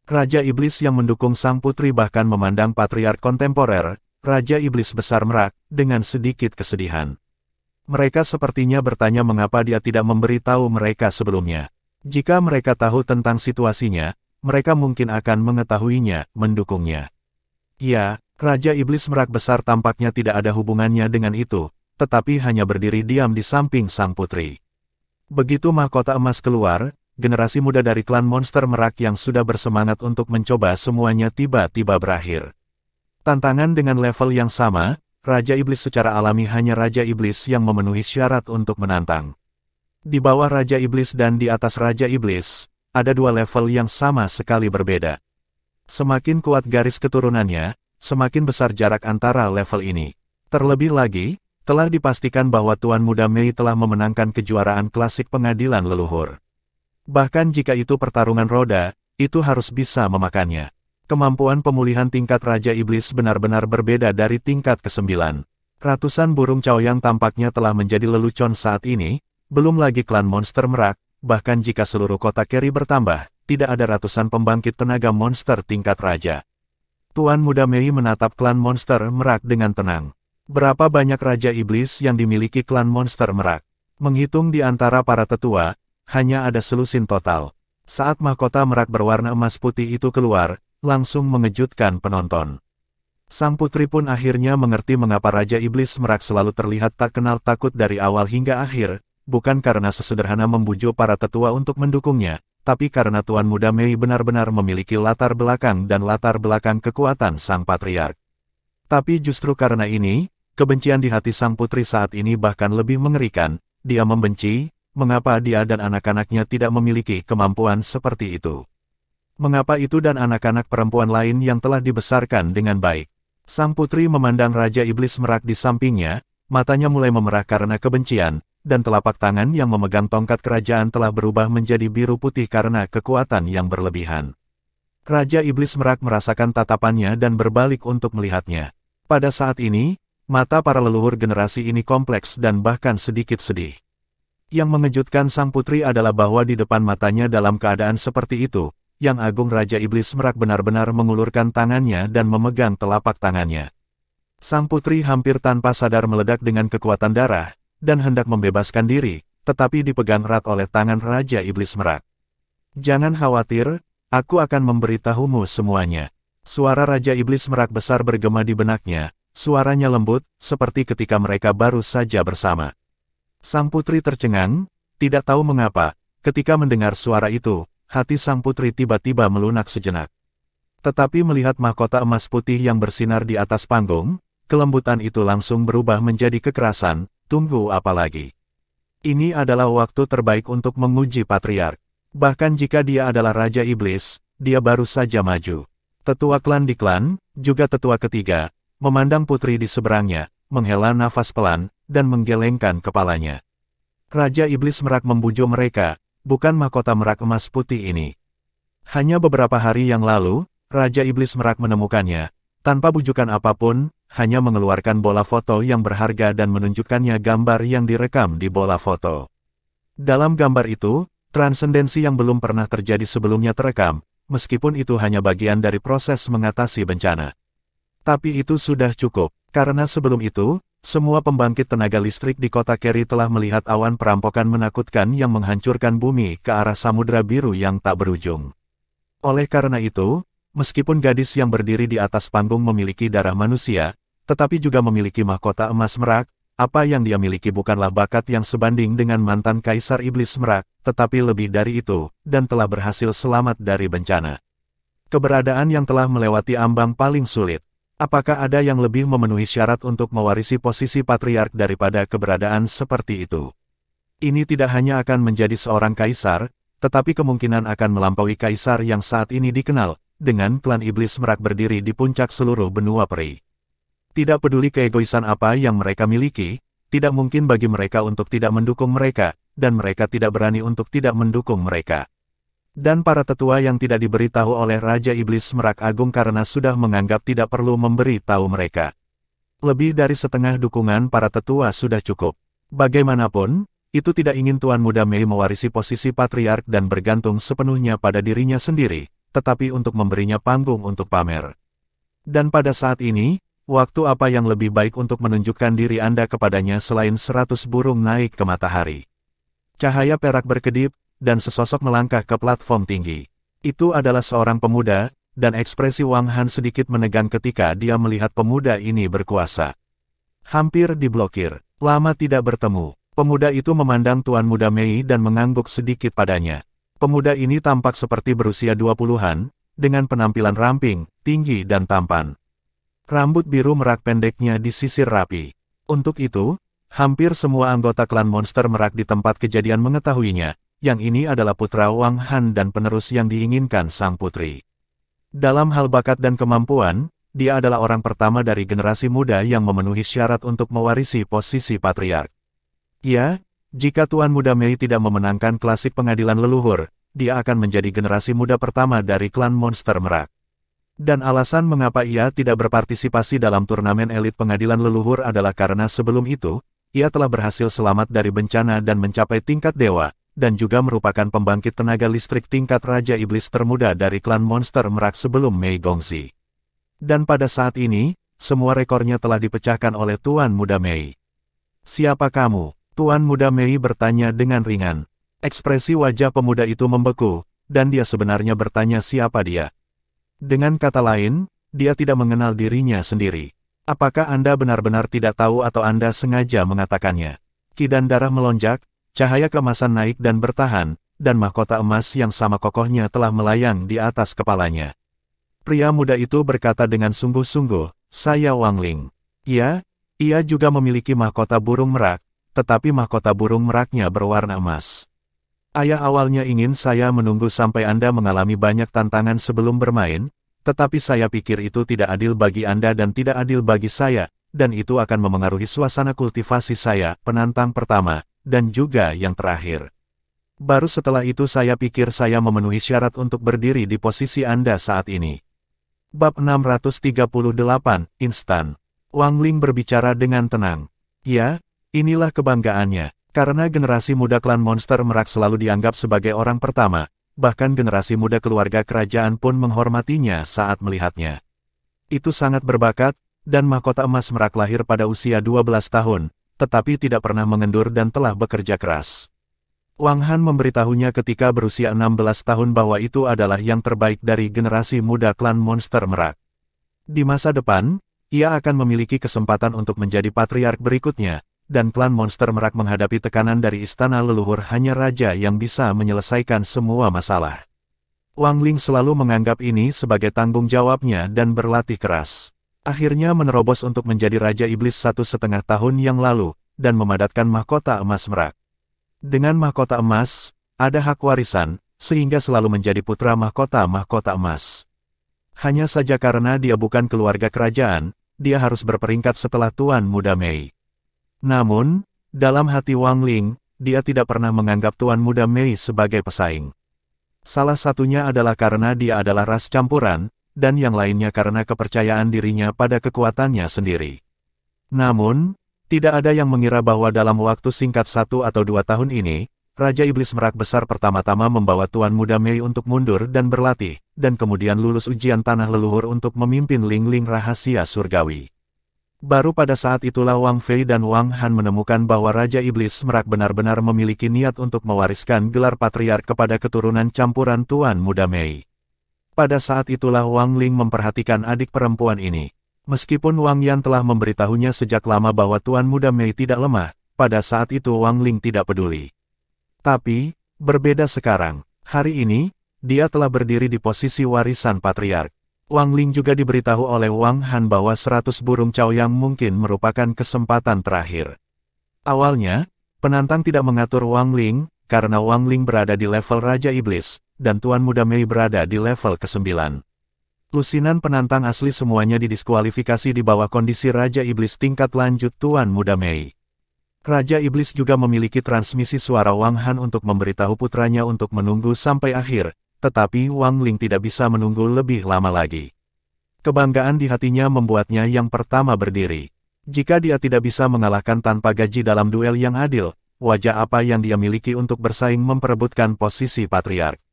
Raja Iblis yang mendukung sang putri bahkan memandang patriark kontemporer, Raja Iblis Besar Merak, dengan sedikit kesedihan. Mereka sepertinya bertanya mengapa dia tidak memberitahu mereka sebelumnya. Jika mereka tahu tentang situasinya, mereka mungkin akan mengetahuinya, mendukungnya. Ya, Raja Iblis Merak Besar tampaknya tidak ada hubungannya dengan itu, tetapi hanya berdiri diam di samping sang putri. Begitu mahkota emas keluar, generasi muda dari klan monster merak yang sudah bersemangat untuk mencoba semuanya tiba-tiba berakhir. Tantangan dengan level yang sama, Raja Iblis secara alami hanya Raja Iblis yang memenuhi syarat untuk menantang. Di bawah Raja Iblis dan di atas Raja Iblis, ada dua level yang sama sekali berbeda. Semakin kuat garis keturunannya, semakin besar jarak antara level ini. Terlebih lagi, telah dipastikan bahwa Tuan Muda Mei telah memenangkan kejuaraan klasik pengadilan leluhur. Bahkan jika itu pertarungan roda, itu harus bisa memakannya. Kemampuan pemulihan tingkat Raja Iblis benar-benar berbeda dari tingkat ke-9. Ratusan burung Chaoyang tampaknya telah menjadi lelucon saat ini, belum lagi klan monster merak, bahkan jika seluruh kota Keri bertambah, tidak ada ratusan pembangkit tenaga monster tingkat raja. Tuan Muda Mei menatap klan monster merak dengan tenang. Berapa banyak Raja Iblis yang dimiliki klan monster merak? Menghitung di antara para tetua, hanya ada selusin total. Saat mahkota merak berwarna emas putih itu keluar, langsung mengejutkan penonton. Sang putri pun akhirnya mengerti mengapa Raja Iblis Merak selalu terlihat tak kenal takut dari awal hingga akhir, bukan karena sesederhana membujuk para tetua untuk mendukungnya, tapi karena Tuan Muda Mei benar-benar memiliki latar belakang dan latar belakang kekuatan sang patriark. Tapi justru karena ini, kebencian di hati sang putri saat ini bahkan lebih mengerikan. Dia membenci, mengapa dia dan anak-anaknya tidak memiliki kemampuan seperti itu. Mengapa itu dan anak-anak perempuan lain yang telah dibesarkan dengan baik. Sang putri memandang Raja Iblis Merak di sampingnya, matanya mulai memerah karena kebencian, dan telapak tangan yang memegang tongkat kerajaan telah berubah menjadi biru putih karena kekuatan yang berlebihan. Raja Iblis Merak merasakan tatapannya dan berbalik untuk melihatnya. Pada saat ini, mata para leluhur generasi ini kompleks dan bahkan sedikit sedih. Yang mengejutkan sang putri adalah bahwa di depan matanya dalam keadaan seperti itu, Yang Agung Raja Iblis Merak benar-benar mengulurkan tangannya dan memegang telapak tangannya. Sang putri hampir tanpa sadar meledak dengan kekuatan darah, dan hendak membebaskan diri, tetapi dipegang erat oleh tangan Raja Iblis Merak. "Jangan khawatir, aku akan memberitahumu semuanya." Suara Raja Iblis Merak besar bergema di benaknya, suaranya lembut, seperti ketika mereka baru saja bersama. Sang putri tercengang, tidak tahu mengapa, ketika mendengar suara itu, hati sang putri tiba-tiba melunak sejenak. Tetapi melihat mahkota emas putih yang bersinar di atas panggung, kelembutan itu langsung berubah menjadi kekerasan. Tunggu apa lagi? Ini adalah waktu terbaik untuk menguji patriark. Bahkan jika dia adalah Raja Iblis, dia baru saja maju. Tetua klan di klan, juga tetua ketiga, memandang putri di seberangnya, menghela nafas pelan, dan menggelengkan kepalanya. Raja Iblis Merak membujuk mereka, bukan mahkota merak emas putih ini. Hanya beberapa hari yang lalu, Raja Iblis Merak menemukannya, tanpa bujukan apapun, hanya mengeluarkan bola foto yang berharga dan menunjukkannya gambar yang direkam di bola foto. Dalam gambar itu, transendensi yang belum pernah terjadi sebelumnya terekam, meskipun itu hanya bagian dari proses mengatasi bencana. Tapi itu sudah cukup, karena sebelum itu, semua pembangkit tenaga listrik di kota Keri telah melihat awan perampokan menakutkan yang menghancurkan bumi ke arah samudera biru yang tak berujung. Oleh karena itu, meskipun gadis yang berdiri di atas panggung memiliki darah manusia, tetapi juga memiliki mahkota emas merak, apa yang dia miliki bukanlah bakat yang sebanding dengan mantan Kaisar Iblis Merak, tetapi lebih dari itu, dan telah berhasil selamat dari bencana. Keberadaan yang telah melewati ambang paling sulit. Apakah ada yang lebih memenuhi syarat untuk mewarisi posisi patriark daripada keberadaan seperti itu? Ini tidak hanya akan menjadi seorang kaisar, tetapi kemungkinan akan melampaui kaisar yang saat ini dikenal, dengan klan iblis merak berdiri di puncak seluruh benua peri. Tidak peduli keegoisan apa yang mereka miliki, tidak mungkin bagi mereka untuk tidak mendukung mereka, dan mereka tidak berani untuk tidak mendukung mereka. Dan para tetua yang tidak diberitahu oleh Raja Iblis Merak Agung karena sudah menganggap tidak perlu memberi tahu mereka. Lebih dari setengah dukungan para tetua sudah cukup. Bagaimanapun, itu tidak ingin Tuan Muda Mei mewarisi posisi patriark dan bergantung sepenuhnya pada dirinya sendiri, tetapi untuk memberinya panggung untuk pamer. Dan pada saat ini, waktu apa yang lebih baik untuk menunjukkan diri Anda kepadanya selain 100 burung naik ke matahari? Cahaya perak berkedip, dan sesosok melangkah ke platform tinggi. Itu adalah seorang pemuda, dan ekspresi Wang Han sedikit menegang ketika dia melihat pemuda ini berkuasa. Hampir diblokir. Lama tidak bertemu. Pemuda itu memandang Tuan Muda Mei dan mengangguk sedikit padanya. Pemuda ini tampak seperti berusia 20-an, dengan penampilan ramping, tinggi dan tampan. Rambut biru merak pendeknya disisir rapi. Untuk itu, hampir semua anggota klan monster merak di tempat kejadian mengetahuinya, yang ini adalah putra Wang Han dan penerus yang diinginkan sang putri. Dalam hal bakat dan kemampuan, dia adalah orang pertama dari generasi muda yang memenuhi syarat untuk mewarisi posisi patriark. Ya, jika Tuan Muda Mei tidak memenangkan klasik pengadilan leluhur, dia akan menjadi generasi muda pertama dari klan monster merak. Dan alasan mengapa ia tidak berpartisipasi dalam turnamen elit pengadilan leluhur adalah karena sebelum itu, ia telah berhasil selamat dari bencana dan mencapai tingkat dewa, dan juga merupakan pembangkit tenaga listrik tingkat Raja Iblis termuda dari klan monster merak sebelum Mei Gongxi. Dan pada saat ini, semua rekornya telah dipecahkan oleh Tuan Muda Mei. "Siapa kamu?" Tuan Muda Mei bertanya dengan ringan. Ekspresi wajah pemuda itu membeku, dan dia sebenarnya bertanya siapa dia. Dengan kata lain, dia tidak mengenal dirinya sendiri. "Apakah Anda benar-benar tidak tahu atau Anda sengaja mengatakannya?" Kidan darah melonjak, cahaya keemasan naik dan bertahan, dan mahkota emas yang sama kokohnya telah melayang di atas kepalanya. Pria muda itu berkata dengan sungguh-sungguh, "Saya Wang Ling." Ia juga memiliki mahkota burung merak, tetapi mahkota burung meraknya berwarna emas. "Ayah awalnya ingin saya menunggu sampai Anda mengalami banyak tantangan sebelum bermain, tetapi saya pikir itu tidak adil bagi Anda dan tidak adil bagi saya, dan itu akan memengaruhi suasana kultivasi saya, penantang pertama, dan juga yang terakhir. Baru setelah itu saya pikir saya memenuhi syarat untuk berdiri di posisi Anda saat ini." Bab 638, Instan. Wang Ling berbicara dengan tenang. Ya, inilah kebanggaannya, karena generasi muda klan monster merak selalu dianggap sebagai orang pertama, bahkan generasi muda keluarga kerajaan pun menghormatinya saat melihatnya. Itu sangat berbakat, dan mahkota emas merak lahir pada usia 12 tahun, tetapi tidak pernah mengendur dan telah bekerja keras. Wang Han memberitahunya ketika berusia 16 tahun bahwa itu adalah yang terbaik dari generasi muda klan monster merak. Di masa depan, ia akan memiliki kesempatan untuk menjadi patriark berikutnya, dan klan monster merak menghadapi tekanan dari istana leluhur hanya raja yang bisa menyelesaikan semua masalah. Wang Ling selalu menganggap ini sebagai tanggung jawabnya dan berlatih keras. Akhirnya menerobos untuk menjadi Raja Iblis 1,5 tahun yang lalu, dan memadatkan mahkota emas merak. Dengan mahkota emas, ada hak warisan, sehingga selalu menjadi putra mahkota emas. Hanya saja karena dia bukan keluarga kerajaan, dia harus berperingkat setelah Tuan Muda Mei. Namun, dalam hati Wang Ling, dia tidak pernah menganggap Tuan Muda Mei sebagai pesaing. Salah satunya adalah karena dia adalah ras campuran, dan yang lainnya karena kepercayaan dirinya pada kekuatannya sendiri. Namun, tidak ada yang mengira bahwa dalam waktu singkat 1 atau 2 tahun ini, Raja Iblis Merak Besar pertama-tama membawa Tuan Muda Mei untuk mundur dan berlatih, dan kemudian lulus ujian tanah leluhur untuk memimpin Ling-Ling rahasia surgawi. Baru pada saat itulah Wang Fei dan Wang Han menemukan bahwa Raja Iblis Merak benar-benar memiliki niat untuk mewariskan gelar patriark kepada keturunan campuran Tuan Muda Mei. Pada saat itulah Wang Ling memperhatikan adik perempuan ini. Meskipun Wang Yan telah memberitahunya sejak lama bahwa Tuan Muda Mei tidak lemah, pada saat itu Wang Ling tidak peduli. Tapi, berbeda sekarang. Hari ini, dia telah berdiri di posisi warisan patriark. Wang Ling juga diberitahu oleh Wang Han bahwa 100 burung Caoyang mungkin merupakan kesempatan terakhir. Awalnya, Penantang tidak mengatur Wang Ling, karena Wang Ling berada di level Raja Iblis, dan Tuan Muda Mei berada di level ke-9. Lusinan penantang asli semuanya didiskualifikasi di bawah kondisi Raja Iblis tingkat lanjut Tuan Muda Mei. Raja Iblis juga memiliki transmisi suara Wang Han untuk memberitahu putranya untuk menunggu sampai akhir, tetapi Wang Ling tidak bisa menunggu lebih lama lagi. Kebanggaan di hatinya membuatnya yang pertama berdiri. Jika dia tidak bisa mengalahkan tanpa gaji dalam duel yang adil, wajah apa yang dia miliki untuk bersaing memperebutkan posisi patriark?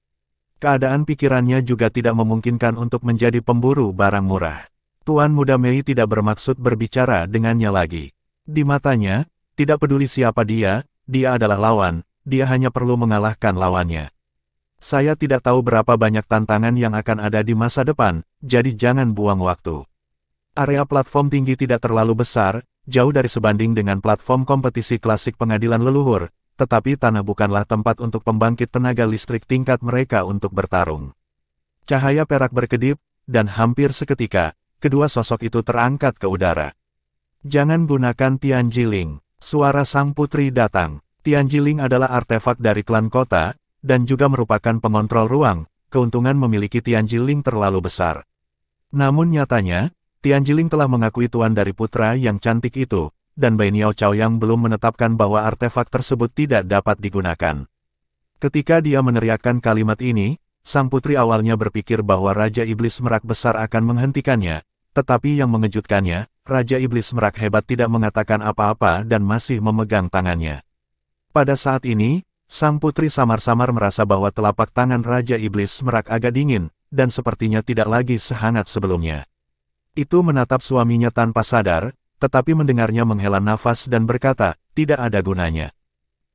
Keadaan pikirannya juga tidak memungkinkan untuk menjadi pemburu barang murah. Tuan Muda Mei tidak bermaksud berbicara dengannya lagi. Di matanya, tidak peduli siapa dia adalah lawan, dia hanya perlu mengalahkan lawannya. Saya tidak tahu berapa banyak tantangan yang akan ada di masa depan, jadi jangan buang waktu. Area platform tinggi tidak terlalu besar, jauh dari sebanding dengan platform kompetisi klasik pengadilan leluhur, tetapi tanah bukanlah tempat untuk pembangkit tenaga listrik tingkat mereka untuk bertarung. Cahaya perak berkedip, dan hampir seketika, kedua sosok itu terangkat ke udara. Jangan gunakan Tianjiling. Suara sang putri datang. Tianjiling adalah artefak dari klan kota, dan juga merupakan pengontrol ruang. Keuntungan memiliki Tianjiling terlalu besar. Namun nyatanya, Tianjiling telah mengakui tuan dari putra yang cantik itu, dan Bai Niao Chaoyang belum menetapkan bahwa artefak tersebut tidak dapat digunakan. Ketika dia meneriakkan kalimat ini, sang putri awalnya berpikir bahwa Raja Iblis Merak Besar akan menghentikannya, tetapi yang mengejutkannya, Raja Iblis Merak Hebat tidak mengatakan apa-apa dan masih memegang tangannya. Pada saat ini, sang putri samar-samar merasa bahwa telapak tangan Raja Iblis Merak agak dingin, dan sepertinya tidak lagi sehangat sebelumnya. Itu menatap suaminya tanpa sadar, tetapi mendengarnya menghela nafas dan berkata, tidak ada gunanya.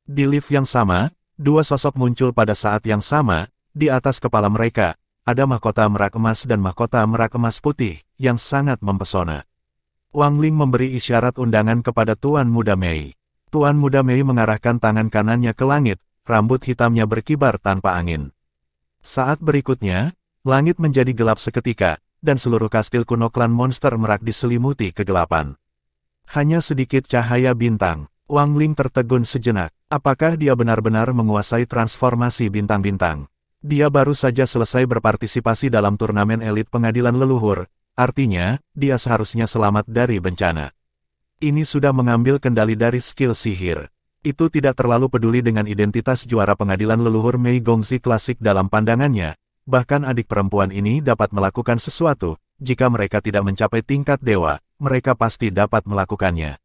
Di lift yang sama, dua sosok muncul pada saat yang sama, di atas kepala mereka, ada mahkota merak emas dan mahkota merak emas putih, yang sangat mempesona. Wang Ling memberi isyarat undangan kepada Tuan Muda Mei. Tuan Muda Mei mengarahkan tangan kanannya ke langit, rambut hitamnya berkibar tanpa angin. Saat berikutnya, langit menjadi gelap seketika, dan seluruh kastil kuno klan monster merak diselimuti kegelapan. Hanya sedikit cahaya bintang. Wang Ling tertegun sejenak. Apakah dia benar-benar menguasai transformasi bintang-bintang? Dia baru saja selesai berpartisipasi dalam turnamen elit pengadilan leluhur, artinya, dia seharusnya selamat dari bencana. Ini sudah mengambil kendali dari skill sihir. Itu tidak terlalu peduli dengan identitas juara pengadilan leluhur Mei Gongzi klasik dalam pandangannya, bahkan adik perempuan ini dapat melakukan sesuatu, jika mereka tidak mencapai tingkat dewa, mereka pasti dapat melakukannya.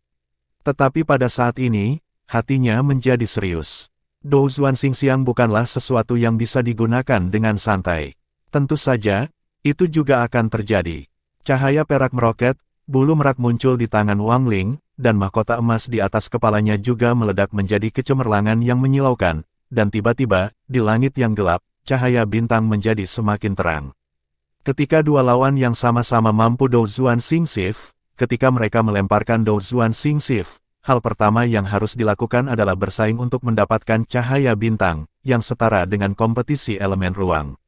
Tetapi pada saat ini, hatinya menjadi serius. Dou Zuan Xingxiang bukanlah sesuatu yang bisa digunakan dengan santai. Tentu saja, itu juga akan terjadi. Cahaya perak meroket, bulu merak muncul di tangan Wang Ling, dan mahkota emas di atas kepalanya juga meledak menjadi kecemerlangan yang menyilaukan, dan tiba-tiba, di langit yang gelap, cahaya bintang menjadi semakin terang. Ketika dua lawan yang sama-sama mampu Dou Zuan Xingxiang, ketika mereka melemparkan Dou Zuan Xingxiang, hal pertama yang harus dilakukan adalah bersaing untuk mendapatkan cahaya bintang, yang setara dengan kompetisi elemen ruang.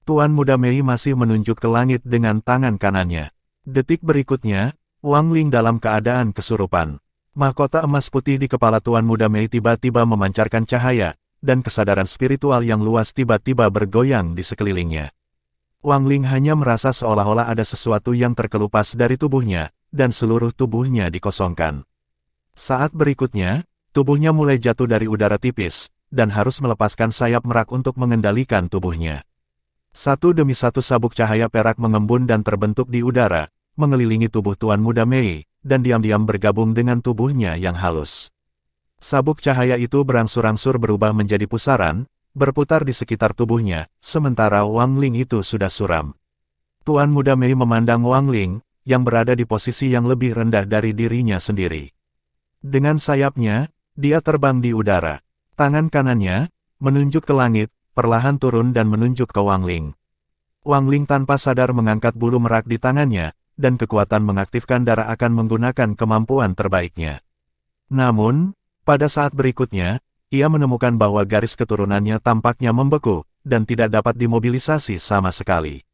Tuan Muda Mei masih menunjuk ke langit dengan tangan kanannya. Detik berikutnya, Wang Ling dalam keadaan kesurupan. Mahkota emas putih di kepala Tuan Muda Mei tiba-tiba memancarkan cahaya, dan kesadaran spiritual yang luas tiba-tiba bergoyang di sekelilingnya. Wang Ling hanya merasa seolah-olah ada sesuatu yang terkelupas dari tubuhnya, dan seluruh tubuhnya dikosongkan. Saat berikutnya, tubuhnya mulai jatuh dari udara tipis, dan harus melepaskan sayap merak untuk mengendalikan tubuhnya. Satu demi satu sabuk cahaya perak mengembun dan terbentuk di udara, mengelilingi tubuh Tuan Muda Mei, dan diam-diam bergabung dengan tubuhnya yang halus. Sabuk cahaya itu berangsur-angsur berubah menjadi pusaran, berputar di sekitar tubuhnya, sementara Wang Ling itu sudah suram. Tuan Muda Mei memandang Wang Ling, yang berada di posisi yang lebih rendah dari dirinya sendiri. Dengan sayapnya, dia terbang di udara. Tangan kanannya, menunjuk ke langit, perlahan turun dan menunjuk ke Wang Ling. Wang Ling tanpa sadar mengangkat bulu merak di tangannya, dan kekuatan mengaktifkan darah akan menggunakan kemampuan terbaiknya. Namun, pada saat berikutnya, ia menemukan bahwa garis keturunannya tampaknya membeku, dan tidak dapat dimobilisasi sama sekali.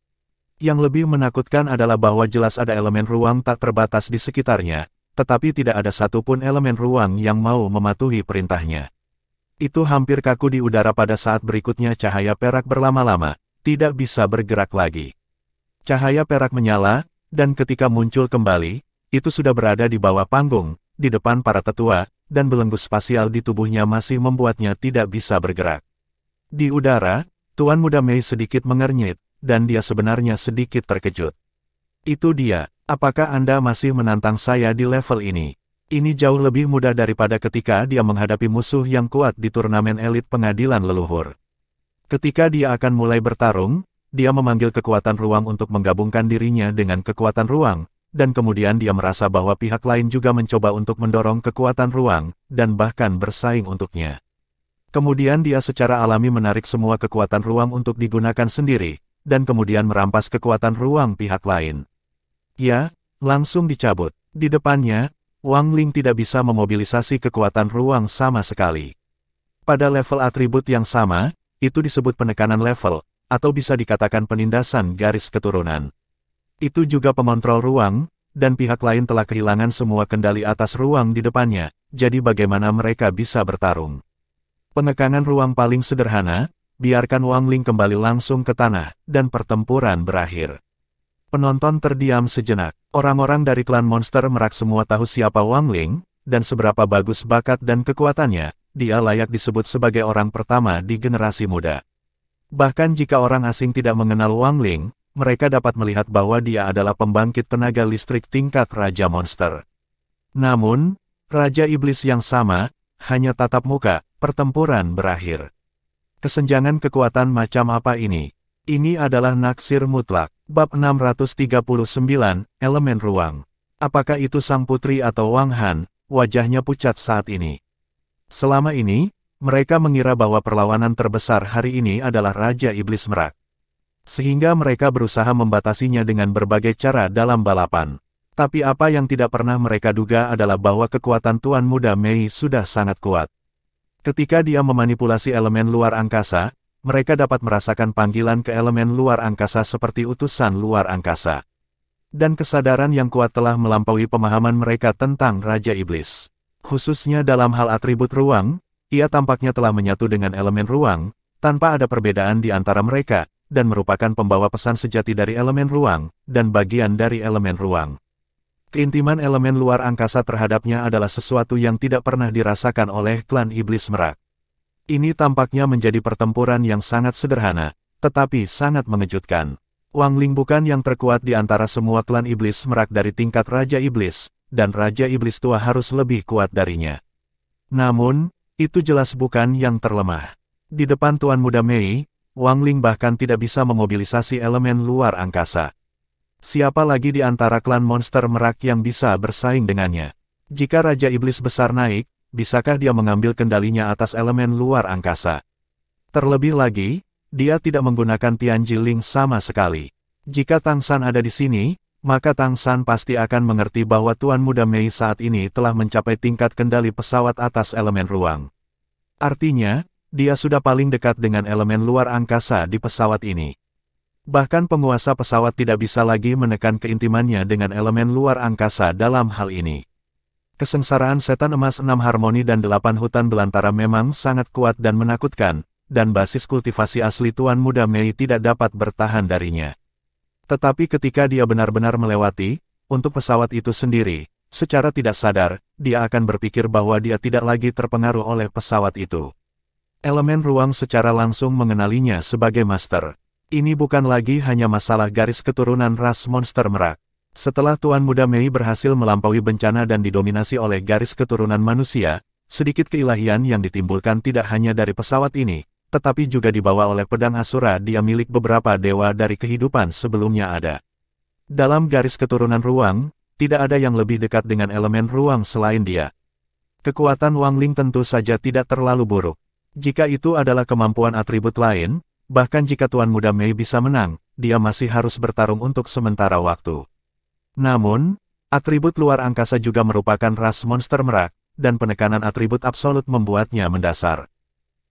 Yang lebih menakutkan adalah bahwa jelas ada elemen ruang tak terbatas di sekitarnya, tetapi tidak ada satupun elemen ruang yang mau mematuhi perintahnya. Itu hampir kaku di udara pada saat berikutnya cahaya perak berlama-lama, tidak bisa bergerak lagi. Cahaya perak menyala, dan ketika muncul kembali, itu sudah berada di bawah panggung, di depan para tetua, dan belenggu spasial di tubuhnya masih membuatnya tidak bisa bergerak. Di udara, Tuan Muda Mei sedikit mengernyit, dan dia sebenarnya sedikit terkejut. Itu dia, apakah Anda masih menantang saya di level ini? Ini jauh lebih mudah daripada ketika dia menghadapi musuh yang kuat di turnamen elit pengadilan leluhur. Ketika dia akan mulai bertarung, dia memanggil kekuatan ruang untuk menggabungkan dirinya dengan kekuatan ruang, dan kemudian dia merasa bahwa pihak lain juga mencoba untuk mendorong kekuatan ruang, dan bahkan bersaing untuknya. Kemudian dia secara alami menarik semua kekuatan ruang untuk digunakan sendiri, dan kemudian merampas kekuatan ruang pihak lain. Ya, langsung dicabut. Di depannya, Wang Ling tidak bisa memobilisasi kekuatan ruang sama sekali. Pada level atribut yang sama, itu disebut penekanan level, atau bisa dikatakan penindasan garis keturunan. Itu juga pemontrol ruang, dan pihak lain telah kehilangan semua kendali atas ruang di depannya, jadi bagaimana mereka bisa bertarung? Penekanan ruang paling sederhana, biarkan Wang Ling kembali langsung ke tanah, dan pertempuran berakhir. Penonton terdiam sejenak. Orang-orang dari klan monster merak semua tahu siapa Wang Ling, dan seberapa bagus bakat dan kekuatannya, dia layak disebut sebagai orang pertama di generasi muda. Bahkan jika orang asing tidak mengenal Wang Ling, mereka dapat melihat bahwa dia adalah pembangkit tenaga listrik tingkat Raja Monster. Namun, Raja Iblis yang sama, hanya tatap muka, pertempuran berakhir. Kesenjangan kekuatan macam apa ini? Ini adalah naksir mutlak. Bab 639, Elemen Ruang. Apakah itu sang putri atau Wang Han? Wajahnya pucat saat ini. Selama ini, mereka mengira bahwa perlawanan terbesar hari ini adalah Raja Iblis Merak. Sehingga mereka berusaha membatasinya dengan berbagai cara dalam balapan. Tapi apa yang tidak pernah mereka duga adalah bahwa kekuatan Tuan Muda Mei sudah sangat kuat. Ketika dia memanipulasi elemen luar angkasa, mereka dapat merasakan panggilan ke elemen luar angkasa seperti utusan luar angkasa. Dan kesadaran yang kuat telah melampaui pemahaman mereka tentang Raja Iblis. Khususnya dalam hal atribut ruang, ia tampaknya telah menyatu dengan elemen ruang, tanpa ada perbedaan di antara mereka, dan merupakan pembawa pesan sejati dari elemen ruang, dan bagian dari elemen ruang. Keintiman elemen luar angkasa terhadapnya adalah sesuatu yang tidak pernah dirasakan oleh klan Iblis Merak. Ini tampaknya menjadi pertempuran yang sangat sederhana, tetapi sangat mengejutkan. Wang Ling bukan yang terkuat di antara semua klan Iblis Merak dari tingkat Raja Iblis, dan Raja Iblis tua harus lebih kuat darinya. Namun, itu jelas bukan yang terlemah. Di depan Tuan Muda Mei, Wang Ling bahkan tidak bisa memobilisasi elemen luar angkasa. Siapa lagi di antara klan monster Merak yang bisa bersaing dengannya? Jika Raja Iblis besar naik, bisakah dia mengambil kendalinya atas elemen luar angkasa? Terlebih lagi, dia tidak menggunakan Tianji Ling sama sekali. Jika Tang San ada di sini, maka Tang San pasti akan mengerti bahwa Tuan Muda Mei saat ini telah mencapai tingkat kendali pesawat atas elemen ruang. Artinya, dia sudah paling dekat dengan elemen luar angkasa di pesawat ini. Bahkan penguasa pesawat tidak bisa lagi menekan keintimannya dengan elemen luar angkasa dalam hal ini. Kesengsaraan setan emas 6 harmoni dan 8 hutan belantara memang sangat kuat dan menakutkan, dan basis kultivasi asli Tuan Muda Mei tidak dapat bertahan darinya. Tetapi ketika dia benar-benar melewati, untuk pesawat itu sendiri, secara tidak sadar, dia akan berpikir bahwa dia tidak lagi terpengaruh oleh pesawat itu. Elemen ruang secara langsung mengenalinya sebagai master. Ini bukan lagi hanya masalah garis keturunan ras monster Merak. Setelah Tuan Muda Mei berhasil melampaui bencana dan didominasi oleh garis keturunan manusia, sedikit keilahian yang ditimbulkan tidak hanya dari pesawat ini, tetapi juga dibawa oleh pedang Asura dia milik beberapa dewa dari kehidupan sebelumnya ada. Dalam garis keturunan ruang, tidak ada yang lebih dekat dengan elemen ruang selain dia. Kekuatan Wang Ling tentu saja tidak terlalu buruk. Jika itu adalah kemampuan atribut lain, bahkan jika Tuan Muda Mei bisa menang, dia masih harus bertarung untuk sementara waktu. Namun, atribut luar angkasa juga merupakan ras monster Merak, dan penekanan atribut absolut membuatnya mendasar.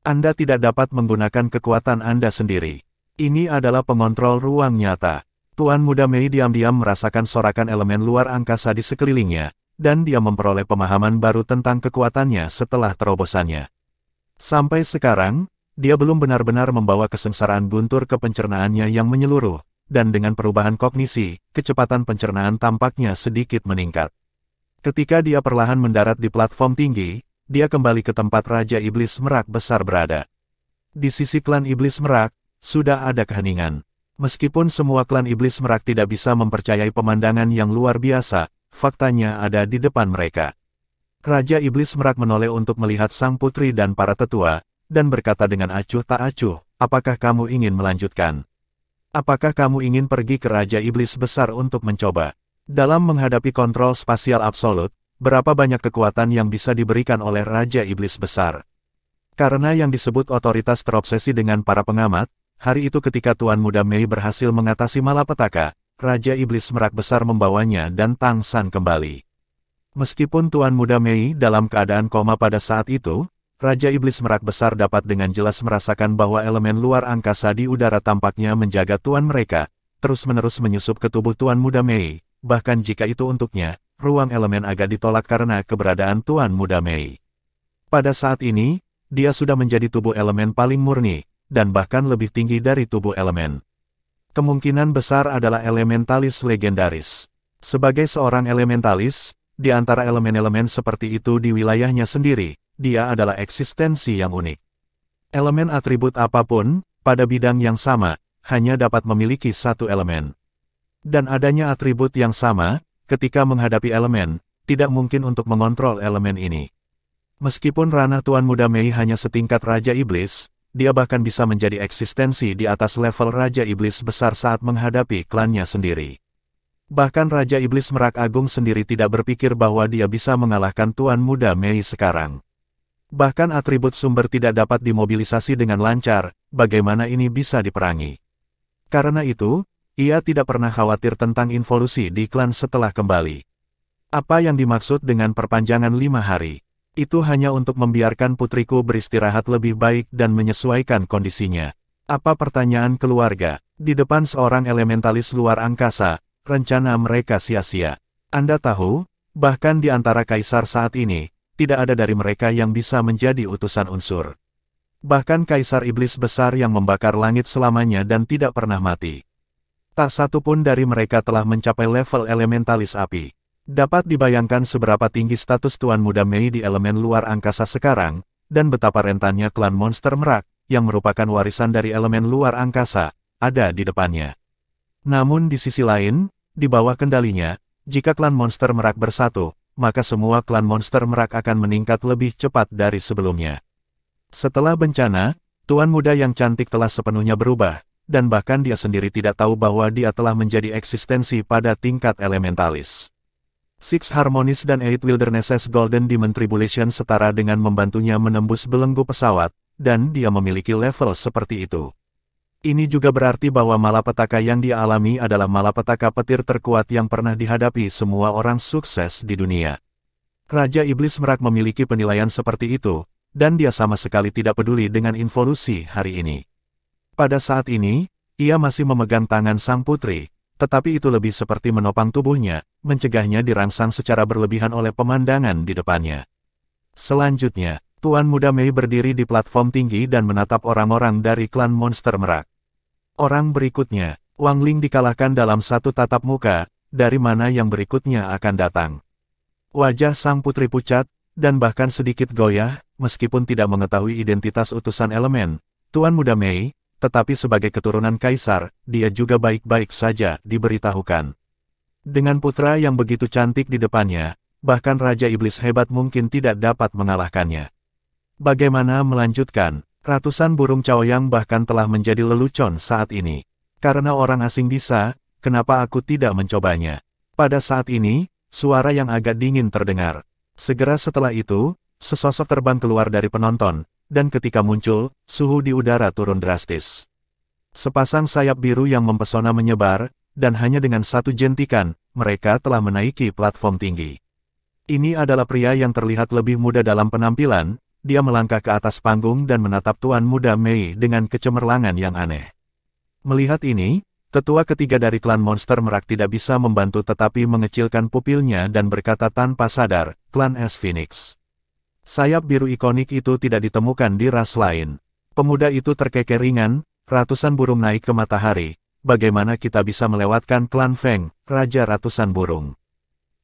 Anda tidak dapat menggunakan kekuatan Anda sendiri. Ini adalah pengontrol ruang nyata. Tuan Muda Mei diam-diam merasakan sorakan elemen luar angkasa di sekelilingnya, dan dia memperoleh pemahaman baru tentang kekuatannya setelah terobosannya. Sampai sekarang, dia belum benar-benar membawa kesengsaraan guntur ke pencernaannya yang menyeluruh, dan dengan perubahan kognisi, kecepatan pencernaan tampaknya sedikit meningkat. Ketika dia perlahan mendarat di platform tinggi, dia kembali ke tempat Raja Iblis Merak Besar berada. Di sisi klan Iblis Merak, sudah ada keheningan. Meskipun semua klan Iblis Merak tidak bisa mempercayai pemandangan yang luar biasa, faktanya ada di depan mereka. Raja Iblis Merak menoleh untuk melihat sang putri dan para tetua, dan berkata dengan acuh tak acuh, apakah kamu ingin melanjutkan? Apakah kamu ingin pergi ke Raja Iblis Besar untuk mencoba? Dalam menghadapi kontrol spasial absolut, berapa banyak kekuatan yang bisa diberikan oleh Raja Iblis Besar? Karena yang disebut otoritas terobsesi dengan para pengamat, hari itu ketika Tuan Muda Mei berhasil mengatasi malapetaka, Raja Iblis Merak Besar membawanya dan Tang San kembali. Meskipun Tuan Muda Mei dalam keadaan koma pada saat itu, Raja Iblis Merak Besar dapat dengan jelas merasakan bahwa elemen luar angkasa di udara tampaknya menjaga Tuan mereka, terus-menerus menyusup ke tubuh Tuan Muda Mei, bahkan jika itu untuknya, ruang elemen agak ditolak karena keberadaan Tuan Muda Mei. Pada saat ini, dia sudah menjadi tubuh elemen paling murni, dan bahkan lebih tinggi dari tubuh elemen. Kemungkinan besar adalah elementalis legendaris. Sebagai seorang elementalis, di antara elemen-elemen seperti itu di wilayahnya sendiri, dia adalah eksistensi yang unik. Elemen atribut apapun, pada bidang yang sama, hanya dapat memiliki satu elemen. Dan adanya atribut yang sama, ketika menghadapi elemen, tidak mungkin untuk mengontrol elemen ini. Meskipun ranah Tuan Muda Mei hanya setingkat Raja Iblis, dia bahkan bisa menjadi eksistensi di atas level Raja Iblis Besar saat menghadapi klannya sendiri. Bahkan Raja Iblis Merak Agung sendiri tidak berpikir bahwa dia bisa mengalahkan Tuan Muda Mei sekarang. Bahkan atribut sumber tidak dapat dimobilisasi dengan lancar, bagaimana ini bisa diperangi. Karena itu, ia tidak pernah khawatir tentang involusi di klan setelah kembali. Apa yang dimaksud dengan perpanjangan 5 hari? Itu hanya untuk membiarkan putriku beristirahat lebih baik dan menyesuaikan kondisinya. Apa pertanyaan keluarga? Di depan seorang elementalis luar angkasa, rencana mereka sia-sia. Anda tahu, bahkan di antara kaisar saat ini, tidak ada dari mereka yang bisa menjadi utusan unsur. Bahkan kaisar iblis besar yang membakar langit selamanya dan tidak pernah mati. Tak satu pun dari mereka telah mencapai level elementalis api. Dapat dibayangkan seberapa tinggi status Tuan Muda Mei di elemen luar angkasa sekarang, dan betapa rentannya klan monster merak, yang merupakan warisan dari elemen luar angkasa, ada di depannya. Namun di sisi lain, di bawah kendalinya, jika klan monster merak bersatu, maka semua klan monster merak akan meningkat lebih cepat dari sebelumnya. Setelah bencana, Tuan Muda yang cantik telah sepenuhnya berubah, dan bahkan dia sendiri tidak tahu bahwa dia telah menjadi eksistensi pada tingkat elementalis. Six Harmonies dan Eight Wildernesses Golden Demon Tribulation setara dengan membantunya menembus belenggu pesawat, dan dia memiliki level seperti itu. Ini juga berarti bahwa malapetaka yang dia alami adalah malapetaka petir terkuat yang pernah dihadapi semua orang sukses di dunia. Raja Iblis Merak memiliki penilaian seperti itu, dan dia sama sekali tidak peduli dengan involusi hari ini. Pada saat ini, ia masih memegang tangan sang putri, tetapi itu lebih seperti menopang tubuhnya, mencegahnya dirangsang secara berlebihan oleh pemandangan di depannya. Selanjutnya, Tuan Muda Mei berdiri di platform tinggi dan menatap orang-orang dari klan monster merak. Orang berikutnya, Wang Ling dikalahkan dalam satu tatap muka, dari mana yang berikutnya akan datang. Wajah sang putri pucat, dan bahkan sedikit goyah, meskipun tidak mengetahui identitas utusan elemen, Tuan Muda Mei, tetapi sebagai keturunan kaisar, dia juga baik-baik saja diberitahukan. Dengan putra yang begitu cantik di depannya, bahkan Raja Iblis hebat mungkin tidak dapat mengalahkannya. Bagaimana melanjutkan? Ratusan burung caoyang bahkan telah menjadi lelucon saat ini. Karena orang asing bisa, kenapa aku tidak mencobanya? Pada saat ini, suara yang agak dingin terdengar. Segera setelah itu, sesosok terbang keluar dari penonton, dan ketika muncul, suhu di udara turun drastis. Sepasang sayap biru yang mempesona menyebar, dan hanya dengan satu jentikan, mereka telah menaiki platform tinggi. Ini adalah pria yang terlihat lebih muda dalam penampilan, dia melangkah ke atas panggung dan menatap Tuan Muda Mei dengan kecemerlangan yang aneh. Melihat ini, Tetua ketiga dari klan monster merak tidak bisa membantu tetapi mengecilkan pupilnya dan berkata tanpa sadar, klan es Phoenix. Sayap biru ikonik itu tidak ditemukan di ras lain. Pemuda itu terkeker ringan, ratusan burung naik ke matahari. Bagaimana kita bisa melewatkan klan Feng, raja ratusan burung?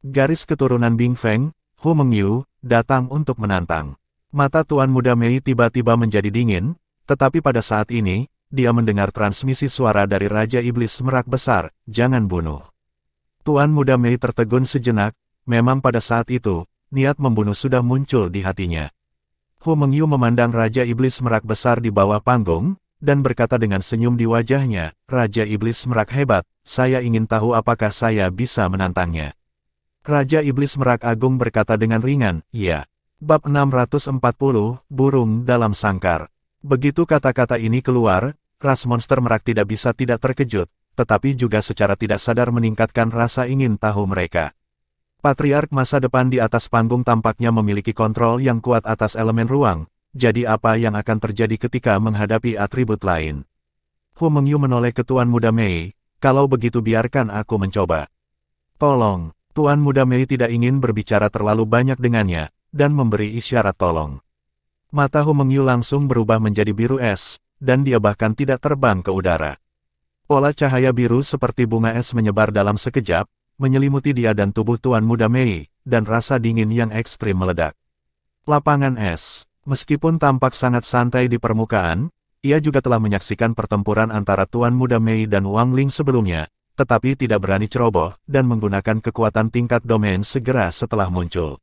Garis keturunan Bing Feng, Hu Mengyu, datang untuk menantang. Mata Tuan Muda Mei tiba-tiba menjadi dingin, tetapi pada saat ini, dia mendengar transmisi suara dari Raja Iblis Merak Besar, jangan bunuh. Tuan Muda Mei tertegun sejenak, memang pada saat itu, niat membunuh sudah muncul di hatinya. Hu Mengyu memandang Raja Iblis Merak Besar di bawah panggung, dan berkata dengan senyum di wajahnya, Raja Iblis Merak hebat, saya ingin tahu apakah saya bisa menantangnya. Raja Iblis Merak Agung berkata dengan ringan, iya. Bab 640, Burung dalam Sangkar. Begitu kata-kata ini keluar, ras monster merak tidak bisa tidak terkejut, tetapi juga secara tidak sadar meningkatkan rasa ingin tahu mereka. Patriark masa depan di atas panggung tampaknya memiliki kontrol yang kuat atas elemen ruang. Jadi apa yang akan terjadi ketika menghadapi atribut lain? Hu Mengyu menoleh ke Tuan Muda Mei, kalau begitu biarkan aku mencoba. Tolong, Tuan Muda Mei tidak ingin berbicara terlalu banyak dengannya, dan memberi isyarat tolong. Mata Hu Mengyu langsung berubah menjadi biru es, dan dia bahkan tidak terbang ke udara. Pola cahaya biru seperti bunga es menyebar dalam sekejap, menyelimuti dia dan tubuh Tuan Muda Mei, dan rasa dingin yang ekstrim meledak. Lapangan es. Meskipun tampak sangat santai di permukaan, ia juga telah menyaksikan pertempuran antara Tuan Muda Mei dan Wang Ling sebelumnya, tetapi tidak berani ceroboh dan menggunakan kekuatan tingkat domain segera setelah muncul.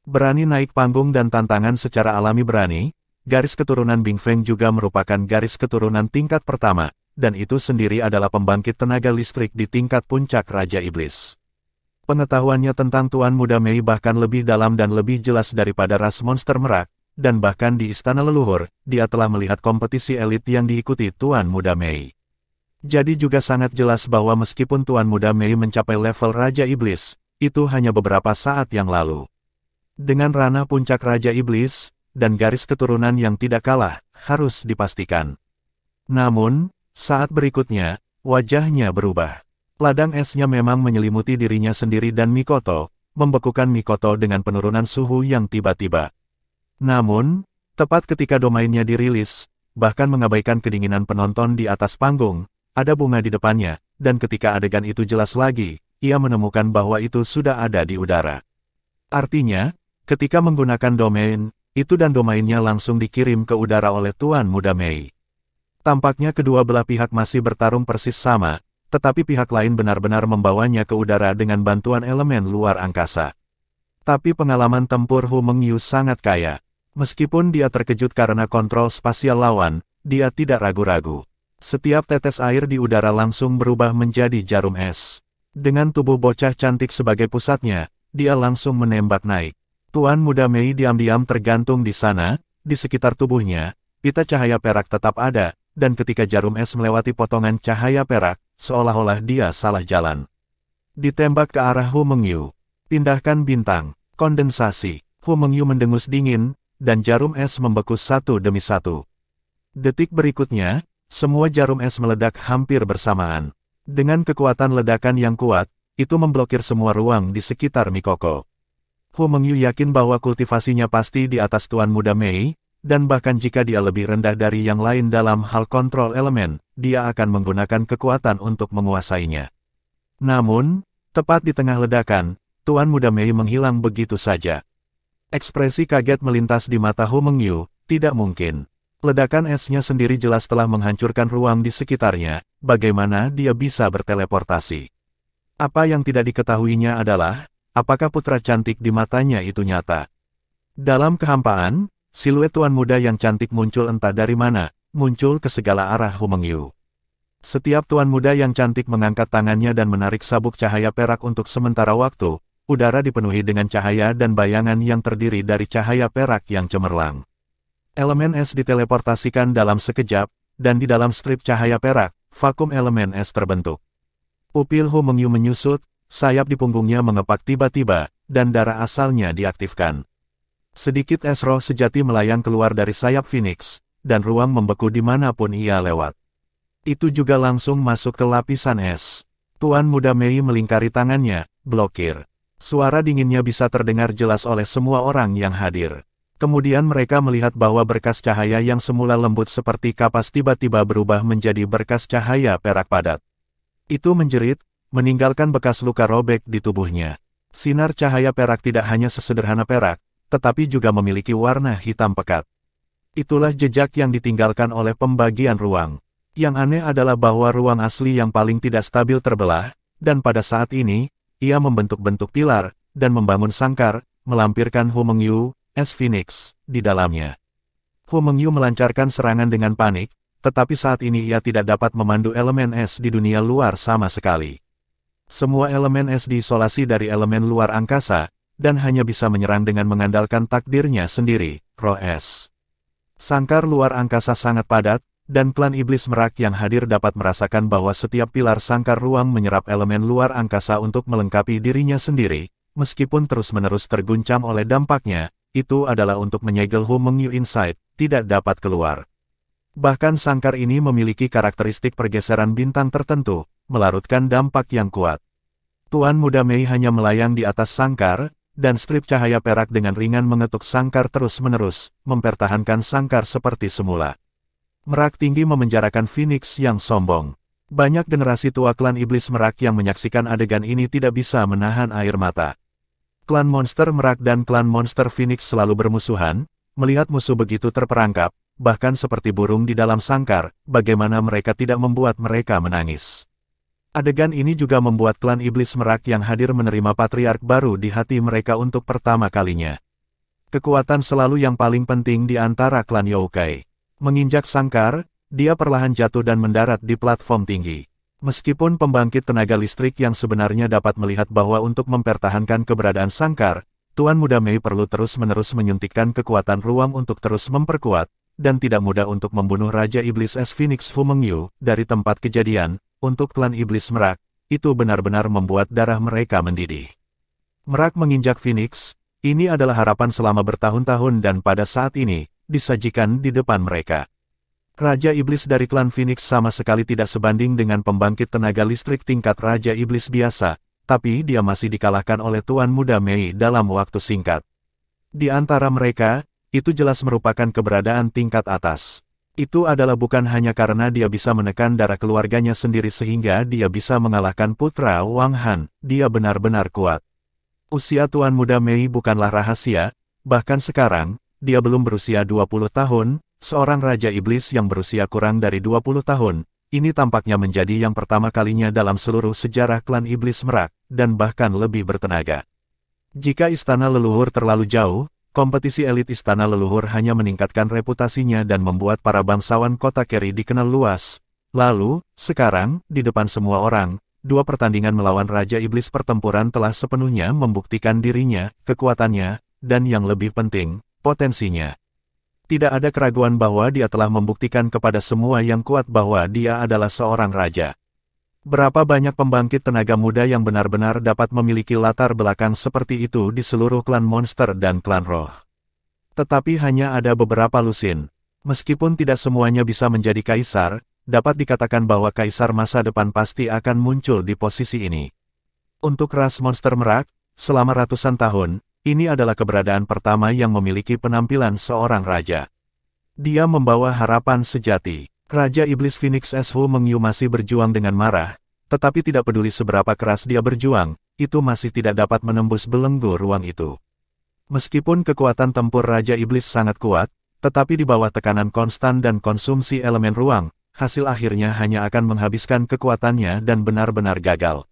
Berani naik panggung dan tantangan secara alami berani, garis keturunan Bing Feng juga merupakan garis keturunan tingkat pertama, dan itu sendiri adalah pembangkit tenaga listrik di tingkat puncak Raja Iblis. Pengetahuannya tentang Tuan Muda Mei bahkan lebih dalam dan lebih jelas daripada ras monster merak, dan bahkan di istana leluhur, dia telah melihat kompetisi elit yang diikuti Tuan Muda Mei. Jadi juga sangat jelas bahwa meskipun Tuan Muda Mei mencapai level Raja Iblis, itu hanya beberapa saat yang lalu. Dengan ranah puncak Raja Iblis, dan garis keturunan yang tidak kalah, harus dipastikan. Namun, saat berikutnya, wajahnya berubah. Ladang esnya memang menyelimuti dirinya sendiri dan Mikoto, membekukan Mikoto dengan penurunan suhu yang tiba-tiba. Namun, tepat ketika domainnya dirilis, bahkan mengabaikan kedinginan penonton di atas panggung, ada bunga di depannya, dan ketika adegan itu jelas lagi, ia menemukan bahwa itu sudah ada di udara. Artinya, ketika menggunakan domain, itu dan domainnya langsung dikirim ke udara oleh Tuan Muda Mei. Tampaknya kedua belah pihak masih bertarung persis sama, tetapi pihak lain benar-benar membawanya ke udara dengan bantuan elemen luar angkasa. Tapi pengalaman tempur Hu Mengyu sangat kaya. Meskipun dia terkejut karena kontrol spasial lawan, dia tidak ragu-ragu. Setiap tetes air di udara langsung berubah menjadi jarum es. Dengan tubuh bocah cantik sebagai pusatnya, dia langsung menembak naik. Tuan Muda Mei diam-diam tergantung di sana, di sekitar tubuhnya, pita cahaya perak tetap ada, dan ketika jarum es melewati potongan cahaya perak, seolah-olah dia salah jalan. Ditembak ke arah Hu Mengyu. Pindahkan bintang, kondensasi. Hu Mengyu mendengus dingin, dan jarum es membeku satu demi satu. Detik berikutnya, semua jarum es meledak hampir bersamaan. Dengan kekuatan ledakan yang kuat, itu memblokir semua ruang di sekitar Mikoko. Hu Mengyu yakin bahwa kultivasinya pasti di atas Tuan Muda Mei, dan bahkan jika dia lebih rendah dari yang lain dalam hal kontrol elemen, dia akan menggunakan kekuatan untuk menguasainya. Namun, tepat di tengah ledakan, Tuan Muda Mei menghilang begitu saja. Ekspresi kaget melintas di mata Hu Mengyu, tidak mungkin. Ledakan esnya sendiri jelas telah menghancurkan ruang di sekitarnya, bagaimana dia bisa berteleportasi. Apa yang tidak diketahuinya adalah, apakah putra cantik di matanya itu nyata. Dalam kehampaan, siluet Tuan Muda yang cantik muncul entah dari mana, muncul ke segala arah Hu Mengyu. Setiap Tuan Muda yang cantik mengangkat tangannya dan menarik sabuk cahaya perak untuk sementara waktu, udara dipenuhi dengan cahaya dan bayangan yang terdiri dari cahaya perak yang cemerlang. Elemen es diteleportasikan dalam sekejap, dan di dalam strip cahaya perak, vakum elemen es terbentuk. Pupil Hu Mengyu menyusut, sayap di punggungnya mengepak tiba-tiba, dan darah asalnya diaktifkan. Sedikit es roh sejati melayang keluar dari sayap Phoenix, dan ruang membeku dimanapun ia lewat. Itu juga langsung masuk ke lapisan es. Tuan Muda Mei melingkari tangannya, blokir. Suara dinginnya bisa terdengar jelas oleh semua orang yang hadir. Kemudian mereka melihat bahwa berkas cahaya yang semula lembut seperti kapas tiba-tiba berubah menjadi berkas cahaya perak padat. Itu menjerit, meninggalkan bekas luka robek di tubuhnya. Sinar cahaya perak tidak hanya sesederhana perak, tetapi juga memiliki warna hitam pekat. Itulah jejak yang ditinggalkan oleh pembagian ruang. Yang aneh adalah bahwa ruang asli yang paling tidak stabil terbelah, dan pada saat ini, ia membentuk-bentuk pilar, dan membangun sangkar, melampirkan Hu Mengyu, es Phoenix, di dalamnya. Hu Mengyu melancarkan serangan dengan panik, tetapi saat ini ia tidak dapat memandu elemen es di dunia luar sama sekali. Semua elemen es diisolasi dari elemen luar angkasa, dan hanya bisa menyerang dengan mengandalkan takdirnya sendiri, roh es. Sangkar luar angkasa sangat padat, dan klan iblis merak yang hadir dapat merasakan bahwa setiap pilar sangkar ruang menyerap elemen luar angkasa untuk melengkapi dirinya sendiri, meskipun terus-menerus terguncang oleh dampaknya, itu adalah untuk menyegel Hu Mengyu Insight, tidak dapat keluar. Bahkan sangkar ini memiliki karakteristik pergeseran bintang tertentu, melarutkan dampak yang kuat. Tuan Muda Mei hanya melayang di atas sangkar, dan strip cahaya perak dengan ringan mengetuk sangkar terus-menerus, mempertahankan sangkar seperti semula. Merak tinggi memenjarakan Phoenix yang sombong. Banyak generasi tua klan iblis merak yang menyaksikan adegan ini tidak bisa menahan air mata. Klan monster merak dan klan monster Phoenix selalu bermusuhan, melihat musuh begitu terperangkap, bahkan seperti burung di dalam sangkar, bagaimana mereka tidak membuat mereka menangis. Adegan ini juga membuat klan iblis merak yang hadir menerima patriark baru di hati mereka untuk pertama kalinya. Kekuatan selalu yang paling penting di antara klan Youkai. Menginjak sangkar, dia perlahan jatuh dan mendarat di platform tinggi. Meskipun pembangkit tenaga listrik yang sebenarnya dapat melihat bahwa untuk mempertahankan keberadaan sangkar, Tuan Muda Mei perlu terus-menerus menyuntikkan kekuatan ruang untuk terus memperkuat, dan tidak mudah untuk membunuh Raja Iblis Es Phoenix Hu Mengyu dari tempat kejadian, untuk klan iblis merak, itu benar-benar membuat darah mereka mendidih. Merak menginjak Phoenix, ini adalah harapan selama bertahun-tahun dan pada saat ini, disajikan di depan mereka. Raja Iblis dari klan Phoenix sama sekali tidak sebanding dengan pembangkit tenaga listrik tingkat Raja Iblis biasa, tapi dia masih dikalahkan oleh Tuan Muda Mei dalam waktu singkat. Di antara mereka, itu jelas merupakan keberadaan tingkat atas. Itu adalah bukan hanya karena dia bisa menekan darah keluarganya sendiri sehingga dia bisa mengalahkan putra Wang Han, dia benar-benar kuat. Usia Tuan Muda Mei bukanlah rahasia, bahkan sekarang, dia belum berusia 20 tahun, seorang Raja Iblis yang berusia kurang dari 20 tahun, ini tampaknya menjadi yang pertama kalinya dalam seluruh sejarah klan Iblis Merak, dan bahkan lebih bertenaga. Jika istana leluhur terlalu jauh, kompetisi elit istana leluhur hanya meningkatkan reputasinya dan membuat para bangsawan kota Keri dikenal luas. Lalu, sekarang, di depan semua orang, dua pertandingan melawan Raja Iblis pertempuran telah sepenuhnya membuktikan dirinya, kekuatannya, dan yang lebih penting, potensinya. Tidak ada keraguan bahwa dia telah membuktikan kepada semua yang kuat bahwa dia adalah seorang raja. Berapa banyak pembangkit tenaga muda yang benar-benar dapat memiliki latar belakang seperti itu di seluruh klan monster dan klan roh. Tetapi hanya ada beberapa lusin. Meskipun tidak semuanya bisa menjadi kaisar, dapat dikatakan bahwa kaisar masa depan pasti akan muncul di posisi ini. Untuk ras monster merak, selama ratusan tahun, ini adalah keberadaan pertama yang memiliki penampilan seorang raja. Dia membawa harapan sejati. Raja Iblis Phoenix Es Hu Mengyu masih berjuang dengan marah, tetapi tidak peduli seberapa keras dia berjuang, itu masih tidak dapat menembus belenggu ruang itu. Meskipun kekuatan tempur Raja Iblis sangat kuat, tetapi di bawah tekanan konstan dan konsumsi elemen ruang, hasil akhirnya hanya akan menghabiskan kekuatannya dan benar-benar gagal.